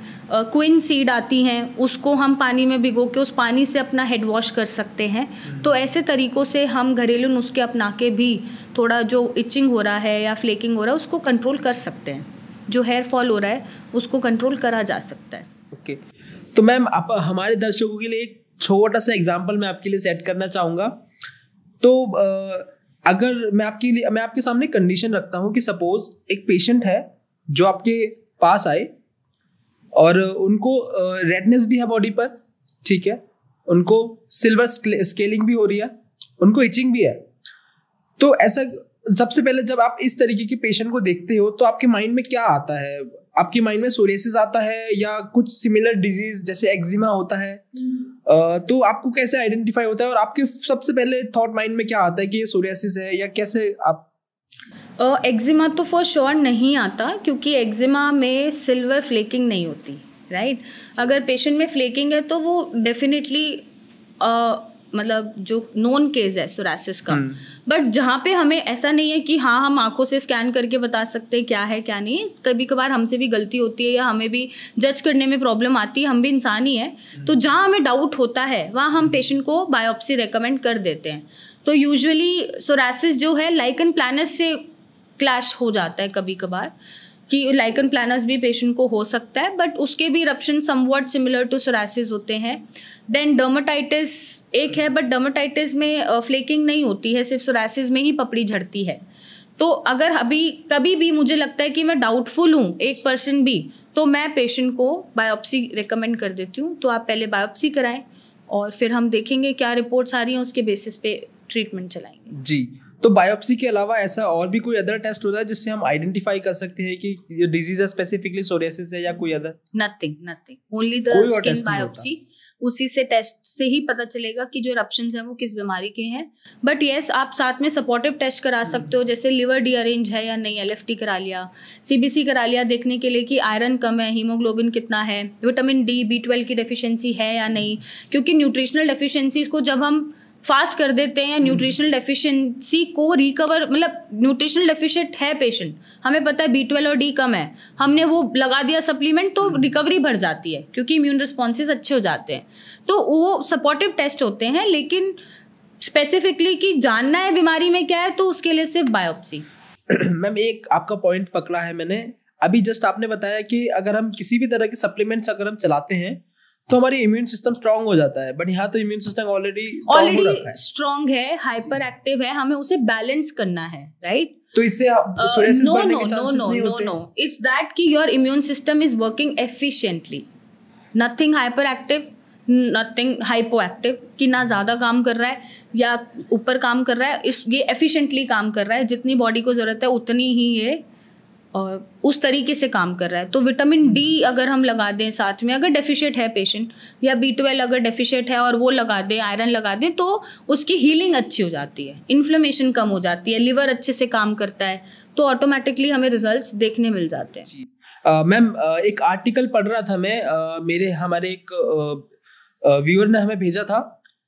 क्विन सीड आती हैं, उसको हम पानी में भिगो के उस पानी से अपना हेड वॉश कर सकते हैं। तो ऐसे तरीक़ों से हम घरेलू नुस्खे अपना के भी थोड़ा जो इचिंग हो रहा है या फ्लेकिंग हो रहा है उसको कंट्रोल कर सकते हैं। जो हेयर फॉल हो रहा है उसको कंट्रोल करा जा सकता है। ओके, तो मैम आप हमारे दर्शकों के लिए एक छोटा सा एग्जाम्पल मैं आपके लिए सेट करना चाहूँगा। तो अगर मैं आपके सामने कंडीशन रखता हूँ कि सपोज एक पेशेंट है जो आपके पास आए और उनको रेडनेस भी है बॉडी पर, ठीक है, उनको सिल्वर स्केलिंग भी हो रही है, उनको इचिंग भी है। तो ऐसा सबसे पहले जब आप इस तरीके के पेशेंट को देखते हो तो आपके माइंड में क्या आता है? आपके माइंड में सोरियासिस आता है या कुछ सिमिलर डिजीज जैसे एक्जिमा होता है? तो आपको कैसे आइडेंटिफाई होता है और आपके सबसे पहले थॉट माइंड में क्या आता है कि ये सोरियासिस है, या कैसे आप? एक्जिमा तो फॉर श्योर नहीं आता, क्योंकि एक्जिमा में सिल्वर फ्लेकिंग नहीं होती, राइट। अगर पेशेंट में फ्लेकिंग है तो वो डेफिनेटली मतलब जो नोन केस है सोरासिस का। बट जहाँ पे हमें ऐसा नहीं है कि हाँ हम आंखों से स्कैन करके बता सकते हैं क्या है क्या नहीं, कभी कभार हमसे भी गलती होती है या हमें भी जज करने में प्रॉब्लम आती है, हम भी इंसान ही है। तो जहाँ हमें डाउट होता है वहाँ हम पेशेंट को बायोप्सी रेकमेंड कर देते हैं। तो यूजुअली सोरासिस जो है लाइकन प्लैनस से क्लैश हो जाता है कभी कभार, कि लाइकन प्लैनस भी पेशेंट को हो सकता है, बट उसके भी eruption somewhat similar to psoriasis होते हैं। देन डर्माटाइटिस एक है, बट डर्माटाइटिस में फ्लेकिंग नहीं होती है, सिर्फ सोरासिस में ही पपड़ी झड़ती है। तो अगर अभी कभी भी मुझे लगता है कि मैं डाउटफुल हूँ 1% भी, तो मैं पेशेंट को बायोप्सी रिकमेंड कर देती हूँ। तो आप पहले बायोप्सी कराएं और फिर हम देखेंगे क्या रिपोर्ट्स आ रही हैं, उसके बेसिस पे ट्रीटमेंट चलाएंगे। जी, तो बायोप्सी के अलावा ऐसा और भी कोई अदर टेस्ट होता है जिससे हम आइडेंटिफाई कर सकते हैं कि ये डिजीज है स्पेसिफिकली सोरियासिस है या कोई other? Nothing, only the skin biopsy. उसी से टेस्ट से ही पता चलेगा कि जो इरप्शंस हैं वो किस बीमारी के हैं। बट येस, आप साथ में सपोर्टिव टेस्ट करा सकते हो, जैसे लिवर डीअरेंज है या नहीं, LFT करा लिया, CBC करा लिया देखने के लिए कि आयरन कम है, हीमोग्लोबिन कितना है, विटामिन D, B12 की डेफिशिएंसी है या नहीं। क्योंकि न्यूट्रिशनल डेफिशिएंसीज को जब हम फास्ट कर देते हैं या न्यूट्रिशनल डेफिशिएंसी को रिकवर, मतलब न्यूट्रिशनल डेफिशिएंट है पेशेंट, हमें पता है B12 और D कम है, हमने वो लगा दिया सप्लीमेंट तो रिकवरी बढ़ जाती है क्योंकि इम्यून रिस्पॉन्सेज अच्छे हो जाते हैं। तो वो सपोर्टिव टेस्ट होते हैं, लेकिन स्पेसिफिकली कि जानना है बीमारी में क्या है तो उसके लिए सिर्फ बायोप्सी। मैम, एक आपका पॉइंट पकड़ा है मैंने अभी, जस्ट आपने बताया कि अगर हम किसी भी तरह के सप्लीमेंट्स अगर हम चलाते हैं तो हमारी इम्यून सिस्टम स्ट्रांग हो जाता है, बट यहाँ तो इम्यून सिस्टम ऑलरेडी स्ट्रांग है, हाइपर एक्टिव है, हमें उसे बैलेंस करना है, राइट। तो इससे सोरियासिस बढ़ने के चांसेस नहीं होते। नो, इट्स दैट कि your immune system is working efficiently, nothing hyper active, nothing hypo active, कि ना ज़्यादा काम कर रहा है या ऊपर काम कर रहा है, ये एफिशिएंटली काम कर रहा है, जितनी बॉडी को ज़रूरत है उतनी ही ये और उस तरीके से काम कर रहा है। तो विटामिन D अगर हम लगा दें साथ में, अगर डेफिशिएंट है पेशेंट, या B12 अगर डेफिशिएंट है और वो लगा दें, आयरन लगा दें, तो उसकी हीलिंग अच्छी हो जाती है, इन्फ्लेमेशन कम हो जाती है, लिवर अच्छे से काम करता है, तो ऑटोमेटिकली हमें रिजल्ट्स देखने मिल जाते हैं। मैम, एक आर्टिकल पढ़ रहा था मैं, हमारे एक व्यूअर ने हमें भेजा था,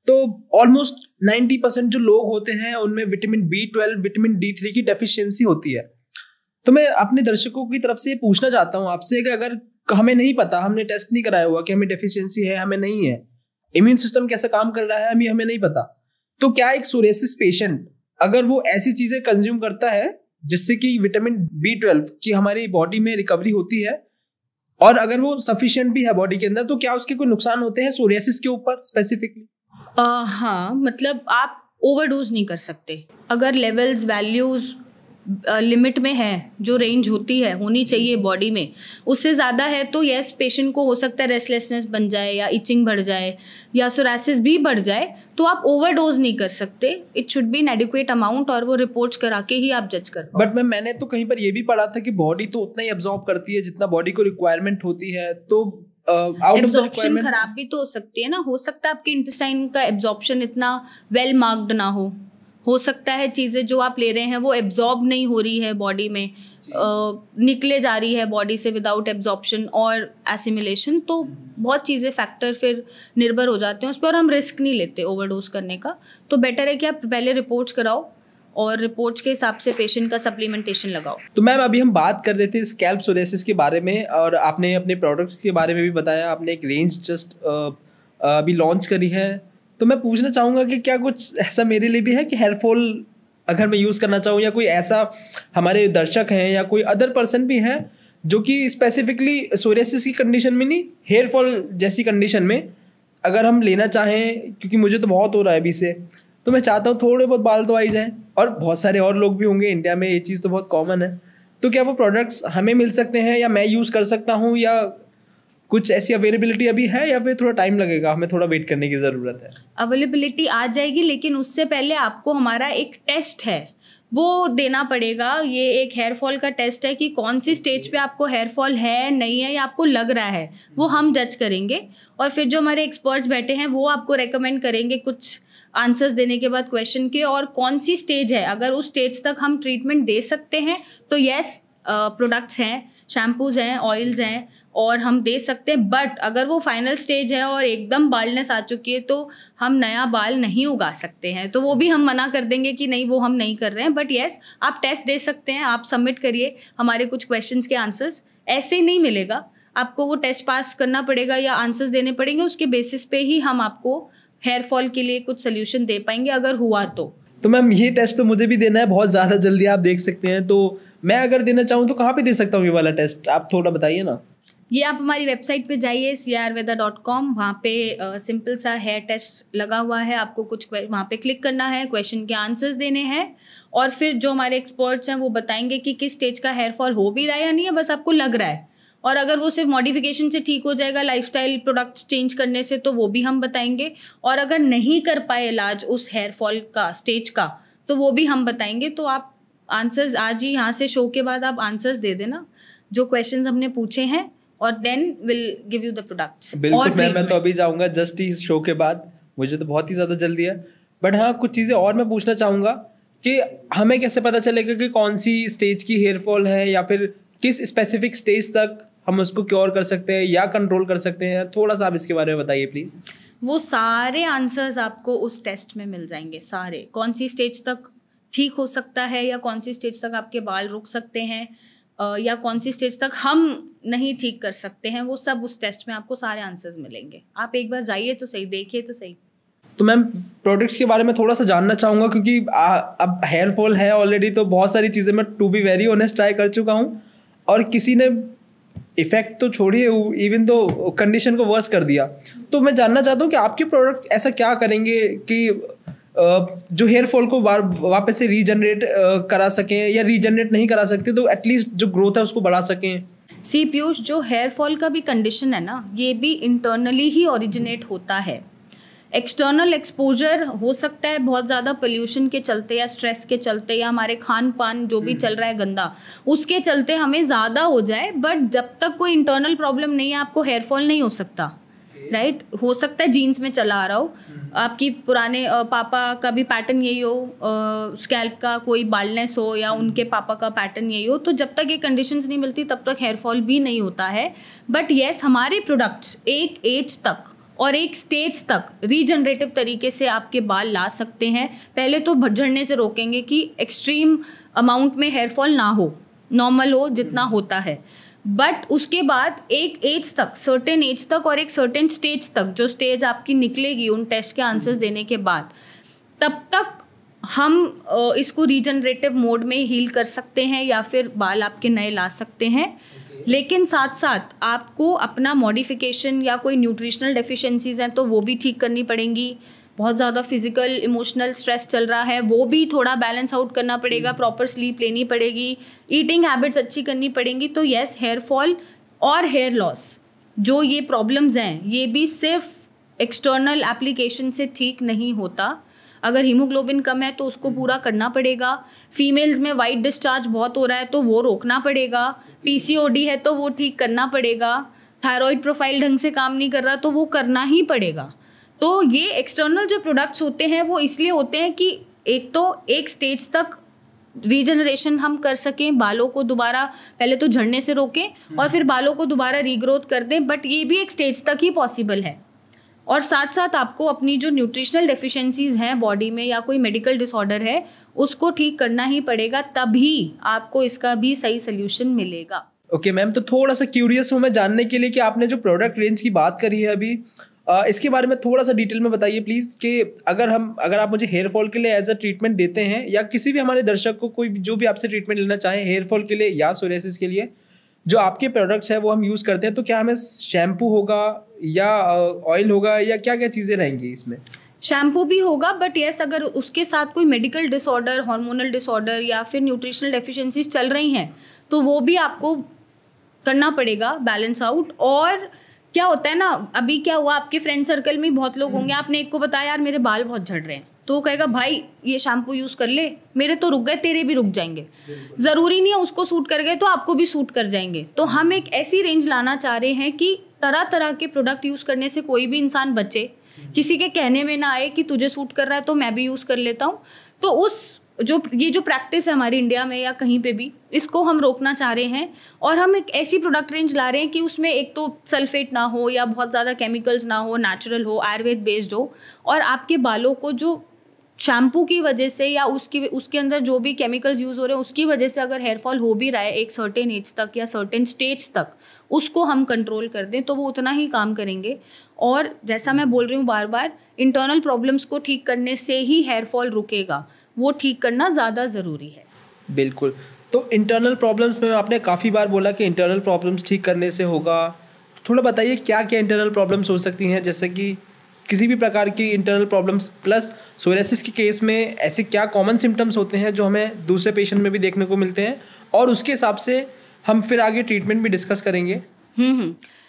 तो ऑलमोस्ट 90% जो लोग होते हैं उनमें विटामिन B12, विटामिन D3 की डेफिशिएंसी होती है। तो मैं अपने दर्शकों की तरफ से पूछना चाहता हूँ आपसे कि अगर हमें नहीं पता, हमने टेस्ट नहीं कराया हुआ कि हमें डेफिशिएंसी है, हमें नहीं है, इम्यून सिस्टम कैसे काम कर रहा है हमें नहीं पता, तो क्या एक सोरियासिस पेशेंट अगर वो ऐसी चीजें कंज्यूम करता है जिससे कि विटामिन B12 की हमारी बॉडी में रिकवरी होती है और अगर वो सफिशिएंट भी है बॉडी के अंदर, तो क्या उसके कोई नुकसान होते हैं सोरियासिस के ऊपर स्पेसिफिकली? हाँ, मतलब आप ओवरडोज नहीं कर सकते। अगर लेवल्स, वैल्यूज लिमिट में है, जो रेंज होनी चाहिए बॉडी में, उससे ज़्यादा है तो यस, पेशेंट को हो सकता है रेस्टलेसनेस बन जाए या इचिंग बढ़ जाए या सोरासिस भी बढ़ जाए, तो आप ओवरडोज नहीं कर सकते। It should be N adequate amount और वो रिपोर्ट्स करा के ही आप जज कर पाओ। बट मैंने तो कहीं पर ये भी पढ़ा था कि बॉडी तो उतना ही एब्जॉर्ब करती है जितना बॉडी को रिक्वायरमेंट होती है, तो एब्जॉर्प्शन खराब भी तो हो सकती है ना, हो सकता है आपके इंटेस्टाइन का एब्जॉर्प्शन इतना वेल मार्क्ड ना हो हो सकता है चीज़ें जो आप ले रहे हैं वो एब्जॉर्ब नहीं हो रही है बॉडी में, निकले जा रही है बॉडी से विदाउट एब्जॉर्प्शन और एसिमिलेशन, तो बहुत चीज़ें फैक्टर फिर निर्भर हो जाते हैं उस पर, और हम रिस्क नहीं लेते ओवरडोज करने का। तो बेटर है कि आप पहले रिपोर्ट्स कराओ और रिपोर्ट्स के हिसाब से पेशेंट का सप्लीमेंटेशन लगाओ। तो मैम अभी हम बात कर रहे थे स्कैल्प सोरियासिस के बारे में, और आपने अपने प्रोडक्ट्स के बारे में भी बताया, आपने एक रेंज जस्ट अभी लॉन्च करी है। तो मैं पूछना चाहूँगा कि क्या कुछ ऐसा मेरे लिए भी है कि हेयर फॉल अगर मैं यूज़ करना चाहूँ, या कोई ऐसा हमारे दर्शक हैं या कोई अदर पर्सन भी है जो कि स्पेसिफिकली सोरियासिस की कंडीशन में नहीं, हेयर फॉल जैसी कंडीशन में अगर हम लेना चाहें, क्योंकि मुझे तो बहुत हो रहा है अभी से, तो मैं चाहता हूँ थोड़े बहुत बाल तो आ ही जाएँ, और बहुत सारे और लोग भी होंगे इंडिया में, ये चीज़ तो बहुत कॉमन है। तो क्या वो प्रोडक्ट्स हमें मिल सकते हैं, या मैं यूज़ कर सकता हूँ, या कुछ ऐसी अवेलेबिलिटी अभी है, या फिर थोड़ा टाइम लगेगा, हमें थोड़ा वेट करने की ज़रूरत है? अवेलेबिलिटी आ जाएगी, लेकिन उससे पहले आपको हमारा एक टेस्ट है वो देना पड़ेगा। ये एक हेयर फॉल का टेस्ट है कि कौन सी स्टेज पे आपको हेयर फॉल है, नहीं है, या आपको लग रहा है, वो हम जज करेंगे। और फिर जो हमारे एक्सपर्ट्स बैठे हैं वो आपको रेकमेंड करेंगे कुछ आंसर्स देने के बाद क्वेश्चन के, और कौन सी स्टेज है। अगर उस स्टेज तक हम ट्रीटमेंट दे सकते हैं तो येस, प्रोडक्ट्स हैं, शैम्पूज हैं, ऑयल्स हैं, और हम दे सकते हैं। बट अगर वो फाइनल स्टेज है और एकदम बालनेस आ चुकी है तो हम नया बाल नहीं उगा सकते हैं, तो वो भी हम मना कर देंगे कि नहीं, वो हम नहीं कर रहे हैं। बट येस, आप टेस्ट दे सकते हैं, आप सबमिट करिए हमारे कुछ क्वेश्चंस के आंसर्स। ऐसे ही नहीं मिलेगा, आपको वो टेस्ट पास करना पड़ेगा या आंसर्स देने पड़ेंगे, उसके बेसिस पे ही हम आपको हेयर फॉल के लिए कुछ सोल्यूशन दे पाएंगे अगर हुआ तो मैम ये टेस्ट तो मुझे भी देना है बहुत ज़्यादा जल्दी, आप देख सकते हैं। तो मैं अगर देना चाहूँ तो कहाँ पे दे सकता हूँ ये वाला टेस्ट, आप थोड़ा बताइए ना। ये आप हमारी वेबसाइट पे जाइए siayurveda.com, वहाँ पे सिंपल सा हेयर टेस्ट लगा हुआ है। आपको कुछ वहाँ पे क्लिक करना है, क्वेश्चन के आंसर्स देने हैं, और फिर जो हमारे एक्सपर्ट्स हैं वो बताएंगे कि किस स्टेज का हेयर फॉल हो भी रहा है या नहीं है, बस आपको लग रहा है। और अगर वो सिर्फ मॉडिफिकेशन से ठीक हो जाएगा, लाइफस्टाइल प्रोडक्ट्स चेंज करने से, तो वो भी हम बताएंगे। और अगर नहीं कर पाए इलाज उस हेयर फॉल का स्टेज का, तो वो भी हम बताएंगे। तो आप आंसर्स आज ही यहाँ से शो के बाद आप आंसर्स दे देना जो क्वेश्चंस हमने पूछे हैं, और then will give you the products. बिल्कुल मैं तो अभी जाऊँगा जस्ट इस शो के बाद, मुझे तो बहुत ही ज़्यादा जल्दी है। बट हाँ, कुछ चीज़ें और मैं पूछना चाहूँगा कि हमें कैसे पता चलेगा कि कौन सी स्टेज की हेयर फॉल है, या फिर किस स्पेसिफिक स्टेज तक हम उसको क्योर कर सकते हैं या कंट्रोल कर सकते हैं? थोड़ा सा आप इसके बारे में बताइए प्लीज़। वो सारे आंसर्स आपको उस टेस्ट में मिल जाएंगे, सारे, कौन सी स्टेज तक ठीक हो सकता है, या कौन सी स्टेज तक आपके बाल रुक सकते हैं, या कौन सी स्टेज तक हम नहीं ठीक कर सकते हैं, वो सब उस टेस्ट में आपको सारे आंसर्स मिलेंगे। आप एक बार जाइए तो सही, देखिए तो सही। तो मैम प्रोडक्ट्स के बारे में थोड़ा सा जानना चाहूँगा, क्योंकि अब हेयर फॉल है ऑलरेडी, तो बहुत सारी चीज़ें मैं to be very honest try कर चुका हूँ, और किसी ने इफेक्ट तो छोड़िए, इवन तो कंडीशन को वर्स कर दिया। तो मैं जानना चाहता हूँ कि आपके प्रोडक्ट ऐसा क्या करेंगे कि जो हेयर फॉल को वापस से रीजनरेट करा सकें, या रीजनरेट नहीं करा सकते तो एटलीस्ट जो ग्रोथ है उसको बढ़ा सकें। सी पीयूष, जो हेयर फॉल का भी कंडीशन है ना, ये भी इंटरनली ही ओरिजिनेट होता है। एक्सटर्नल एक्सपोजर हो सकता है बहुत ज़्यादा पोल्यूशन के चलते, या स्ट्रेस के चलते, या हमारे खान पान जो भी चल रहा है गंदा, उसके चलते हमें ज़्यादा हो जाए। बट जब तक कोई इंटरनल प्रॉब्लम नहीं है, आपको हेयर फॉल नहीं हो सकता, राइट? हो सकता है जीन्स में चला आ रहा हो, आपकी पुराने पापा का भी पैटर्न यही हो, स्कैल्प का कोई बालनेस हो, या उनके पापा का पैटर्न यही हो, तो जब तक ये कंडीशंस नहीं मिलती तब तक हेयर फॉल भी नहीं होता है। बट येस, हमारे प्रोडक्ट्स एक एज तक और एक स्टेज तक रीजनरेटिव तरीके से आपके बाल ला सकते हैं। पहले तो झड़ने से रोकेंगे कि एक्सट्रीम अमाउंट में हेयर फॉल ना हो, नॉर्मल हो जितना होता है। बट उसके बाद एक एज तक, सर्टेन एज तक और एक सर्टेन स्टेज तक, जो स्टेज आपकी निकलेगी उन टेस्ट के आंसर्स देने के बाद, तब तक हम इसको रीजनरेटिव मोड में हील कर सकते हैं, या फिर बाल आपके नए ला सकते हैं। लेकिन साथ साथ आपको अपना मॉडिफिकेशन या कोई न्यूट्रिशनल डेफिशिएंसीज हैं तो वो भी ठीक करनी पड़ेंगी। बहुत ज़्यादा फिजिकल इमोशनल स्ट्रेस चल रहा है, वो भी थोड़ा बैलेंस आउट करना पड़ेगा, प्रॉपर स्लीप लेनी पड़ेगी, ईटिंग हैबिट्स अच्छी करनी पड़ेंगी। तो येस, हेयर फॉल और हेयर लॉस जो ये प्रॉब्लम्स हैं, ये भी सिर्फ एक्सटर्नल एप्लीकेशन से ठीक नहीं होता। अगर हीमोग्लोबिन कम है तो उसको पूरा करना पड़ेगा। फीमेल्स में वाइट डिस्चार्ज बहुत हो रहा है तो वो रोकना पड़ेगा। पीसीओडी है तो वो ठीक करना पड़ेगा। थायराइड प्रोफाइल ढंग से काम नहीं कर रहा तो वो करना ही पड़ेगा। तो ये एक्सटर्नल जो प्रोडक्ट्स होते हैं वो इसलिए होते हैं कि एक तो एक स्टेज तक रीजनरेशन हम कर सकें, बालों को दोबारा पहले तो झड़ने से रोकें और फिर बालों को दोबारा रीग्रोथ कर दें, बट ये भी एक स्टेज तक ही पॉसिबल है। और साथ साथ आपको अपनी जो न्यूट्रिशनल डेफिशिएंसीज हैं बॉडी में या कोई मेडिकल डिसऑर्डर है उसको ठीक करना ही पड़ेगा, तभी आपको इसका भी सही सोल्यूशन मिलेगा। ओके मैम, तो थोड़ा सा क्यूरियस हूँ मैं जानने के लिए कि आपने जो प्रोडक्ट रेंज की बात करी है अभी, इसके बारे में थोड़ा सा डिटेल में बताइए प्लीज़ कि अगर आप मुझे हेयर फॉल के लिए एज अ ट्रीटमेंट देते हैं या किसी भी हमारे दर्शक को कोई जो भी आपसे ट्रीटमेंट लेना चाहे हेयर फॉल के लिए या सोरियासिस के लिए, जो आपके प्रोडक्ट्स हैं वो हम यूज़ करते हैं, तो क्या हमें शैम्पू होगा या ऑयल होगा या क्या क्या चीज़ें रहेंगी इसमें? शैम्पू भी होगा, बट यस अगर उसके साथ कोई मेडिकल डिसऑर्डर, हार्मोनल डिसऑर्डर या फिर न्यूट्रिशनल डेफिशिएंसीज चल रही हैं तो वो भी आपको करना पड़ेगा बैलेंस आउट। और क्या होता है ना, अभी क्या हुआ, आपके फ्रेंड सर्कल में बहुत लोग होंगे, आपने एक को बताया यार मेरे बाल बहुत झड़ रहे हैं, तो वो कहेगा भाई ये शैम्पू यूज़ कर ले, मेरे तो रुक गए तेरे भी रुक जाएंगे। ज़रूरी नहीं है उसको सूट कर गए तो आपको भी सूट कर जाएंगे। तो हम एक ऐसी रेंज लाना चाह रहे हैं कि तरह तरह के प्रोडक्ट यूज़ करने से कोई भी इंसान बचे, किसी के कहने में ना आए कि तुझे सूट कर रहा है तो मैं भी यूज़ कर लेता हूँ। तो ये जो प्रैक्टिस है हमारी इंडिया में या कहीं पे भी, इसको हम रोकना चाह रहे हैं। और हम एक ऐसी प्रोडक्ट रेंज ला रहे हैं कि उसमें एक तो सल्फेट ना हो या बहुत ज़्यादा केमिकल्स ना हो, नेचुरल हो, आयुर्वेद बेस्ड हो, और आपके बालों को जो शैम्पू की वजह से या उसके अंदर जो भी केमिकल्स यूज़ हो रहे हैं उसकी वजह से अगर हेयर फॉल हो भी रहा है एक सर्टेन एज तक या सर्टेन स्टेज तक, उसको हम कंट्रोल कर दें तो वो उतना ही काम करेंगे। और जैसा मैं बोल रही हूँ बार बार, इंटरनल प्रॉब्लम्स को ठीक करने से ही हेयर फॉल रुकेगा, वो ठीक करना ज़्यादा ज़रूरी है। बिल्कुल। तो इंटरनल प्रॉब्लम्स में आपने काफ़ी बार बोला कि इंटरनल प्रॉब्लम्स ठीक करने से होगा, थोड़ा बताइए क्या क्या इंटरनल प्रॉब्लम्स हो सकती हैं, जैसे कि किसी भी प्रकार की इंटरनल प्रॉब्लम्स प्लस सोरियासिस के केस में ऐसे क्या कॉमन सिम्टम्स होते हैं जो हमें दूसरे पेशेंट में भी देखने को मिलते हैं, और उसके हिसाब से हम फिर आगे ट्रीटमेंट भी डिस्कस करेंगे।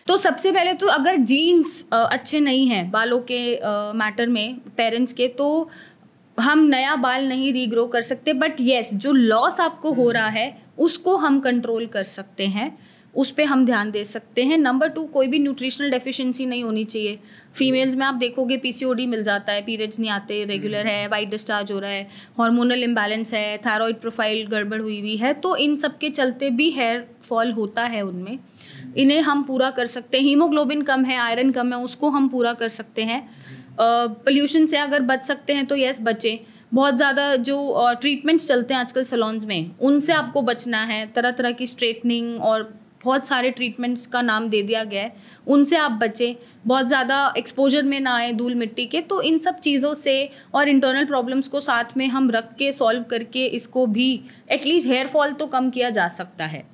तो सबसे पहले तो अगर जीन्स अच्छे नहीं हैं बालों के मैटर में पेरेंट्स के, तो हम नया बाल नहीं रीग्रो कर सकते, बट येस जो लॉस आपको हो रहा है उसको हम कंट्रोल कर सकते हैं, उस पे हम ध्यान दे सकते हैं। नंबर 2, कोई भी न्यूट्रिशनल डेफिशिएंसी नहीं होनी चाहिए। फीमेल्स में आप देखोगे पीसीओडी मिल जाता है, पीरियड्स नहीं आते रेगुलर है, वाइट डिस्चार्ज हो रहा है, हार्मोनल इम्बैलेंस है, थायराइड प्रोफाइल गड़बड़ हुई हुई है, तो इन सब के चलते भी हेयर फॉल होता है उनमें, इन्हें हम पूरा कर सकते हैं। हीमोग्लोबिन कम है, आयरन कम है, उसको हम पूरा कर सकते हैं। पोल्यूशन से अगर बच सकते हैं तो यस बचें। बहुत ज़्यादा जो ट्रीटमेंट्स चलते हैं आजकल सैलून्स में, उनसे आपको बचना है। तरह तरह की स्ट्रेटनिंग और बहुत सारे ट्रीटमेंट्स का नाम दे दिया गया है, उनसे आप बचें। बहुत ज़्यादा एक्सपोजर में ना आए धूल मिट्टी के। तो इन सब चीज़ों से और इंटरनल प्रॉब्लम्स को साथ में हम रख के सॉल्व करके इसको भी एटलीस्ट हेयर फॉल तो कम किया जा सकता है।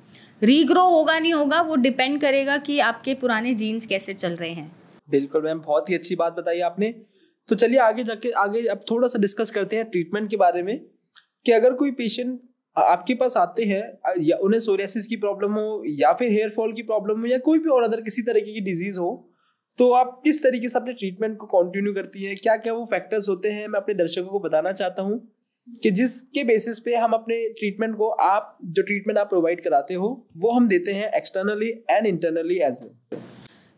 रीग्रो होगा नहीं होगा वो डिपेंड करेगा कि आपके पुराने जीन्स कैसे चल रहे हैं। बिल्कुल मैम, बहुत ही अच्छी बात बताई आपने। तो चलिए आगे अब थोड़ा सा डिस्कस करते हैं ट्रीटमेंट के बारे में, कि अगर कोई पेशेंट आपके पास आते हैं या उन्हें सोरियासिस की प्रॉब्लम हो या फिर हेयर फॉल की प्रॉब्लम हो या कोई भी और अदर किसी तरीके की डिजीज हो, तो आप किस तरीके से अपने ट्रीटमेंट को कंटिन्यू करती हैं, क्या क्या वो फैक्टर्स होते हैं, मैं अपने दर्शकों को बताना चाहता हूँ कि जिसके बेसिस पे हम अपने ट्रीटमेंट को, आप जो ट्रीटमेंट आप प्रोवाइड कराते हो वो हम देते हैं externally and internally as well.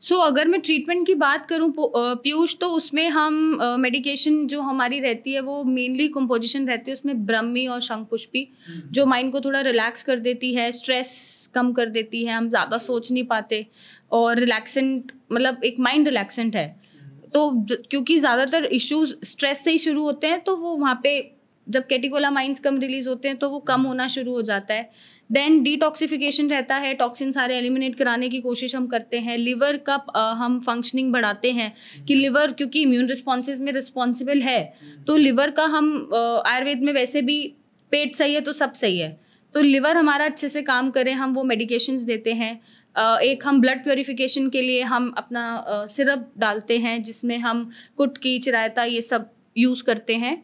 So अगर मैं ट्रीटमेंट की बात करूं पीयूष, तो उसमें हम मेडिकेशन जो हमारी रहती है वो मेनली कंपोजिशन रहती है उसमें ब्रह्मी और शंखपुष्पी, जो माइंड को थोड़ा रिलैक्स कर देती है, स्ट्रेस कम कर देती है, हम ज़्यादा सोच नहीं पाते, और रिलैक्सेंट मतलब एक माइंड रिलैक्सेंट है। तो क्योंकि ज़्यादातर इश्यूज स्ट्रेस से ही शुरू होते हैं, तो वो वहाँ पे जब कैटेकोलामाइंस कम रिलीज होते हैं तो वो कम होना शुरू हो जाता है। देन डिटॉक्सिफिकेशन रहता है, टॉक्सिन सारे एलिमिनेट कराने की कोशिश हम करते हैं। लिवर का हम फंक्शनिंग बढ़ाते हैं कि लिवर क्योंकि इम्यून रिस्पॉन्सेज में रिस्पॉन्सिबल है, तो लिवर का हम आयुर्वेद में वैसे भी पेट सही है तो सब सही है, तो लिवर हमारा अच्छे से काम करे, हम वो मेडिकेशंस देते हैं। एक हम ब्लड प्योरिफिकेशन के लिए हम अपना सिरप डालते हैं जिसमें हम कुटकी, चिरायता ये सब यूज़ करते हैं।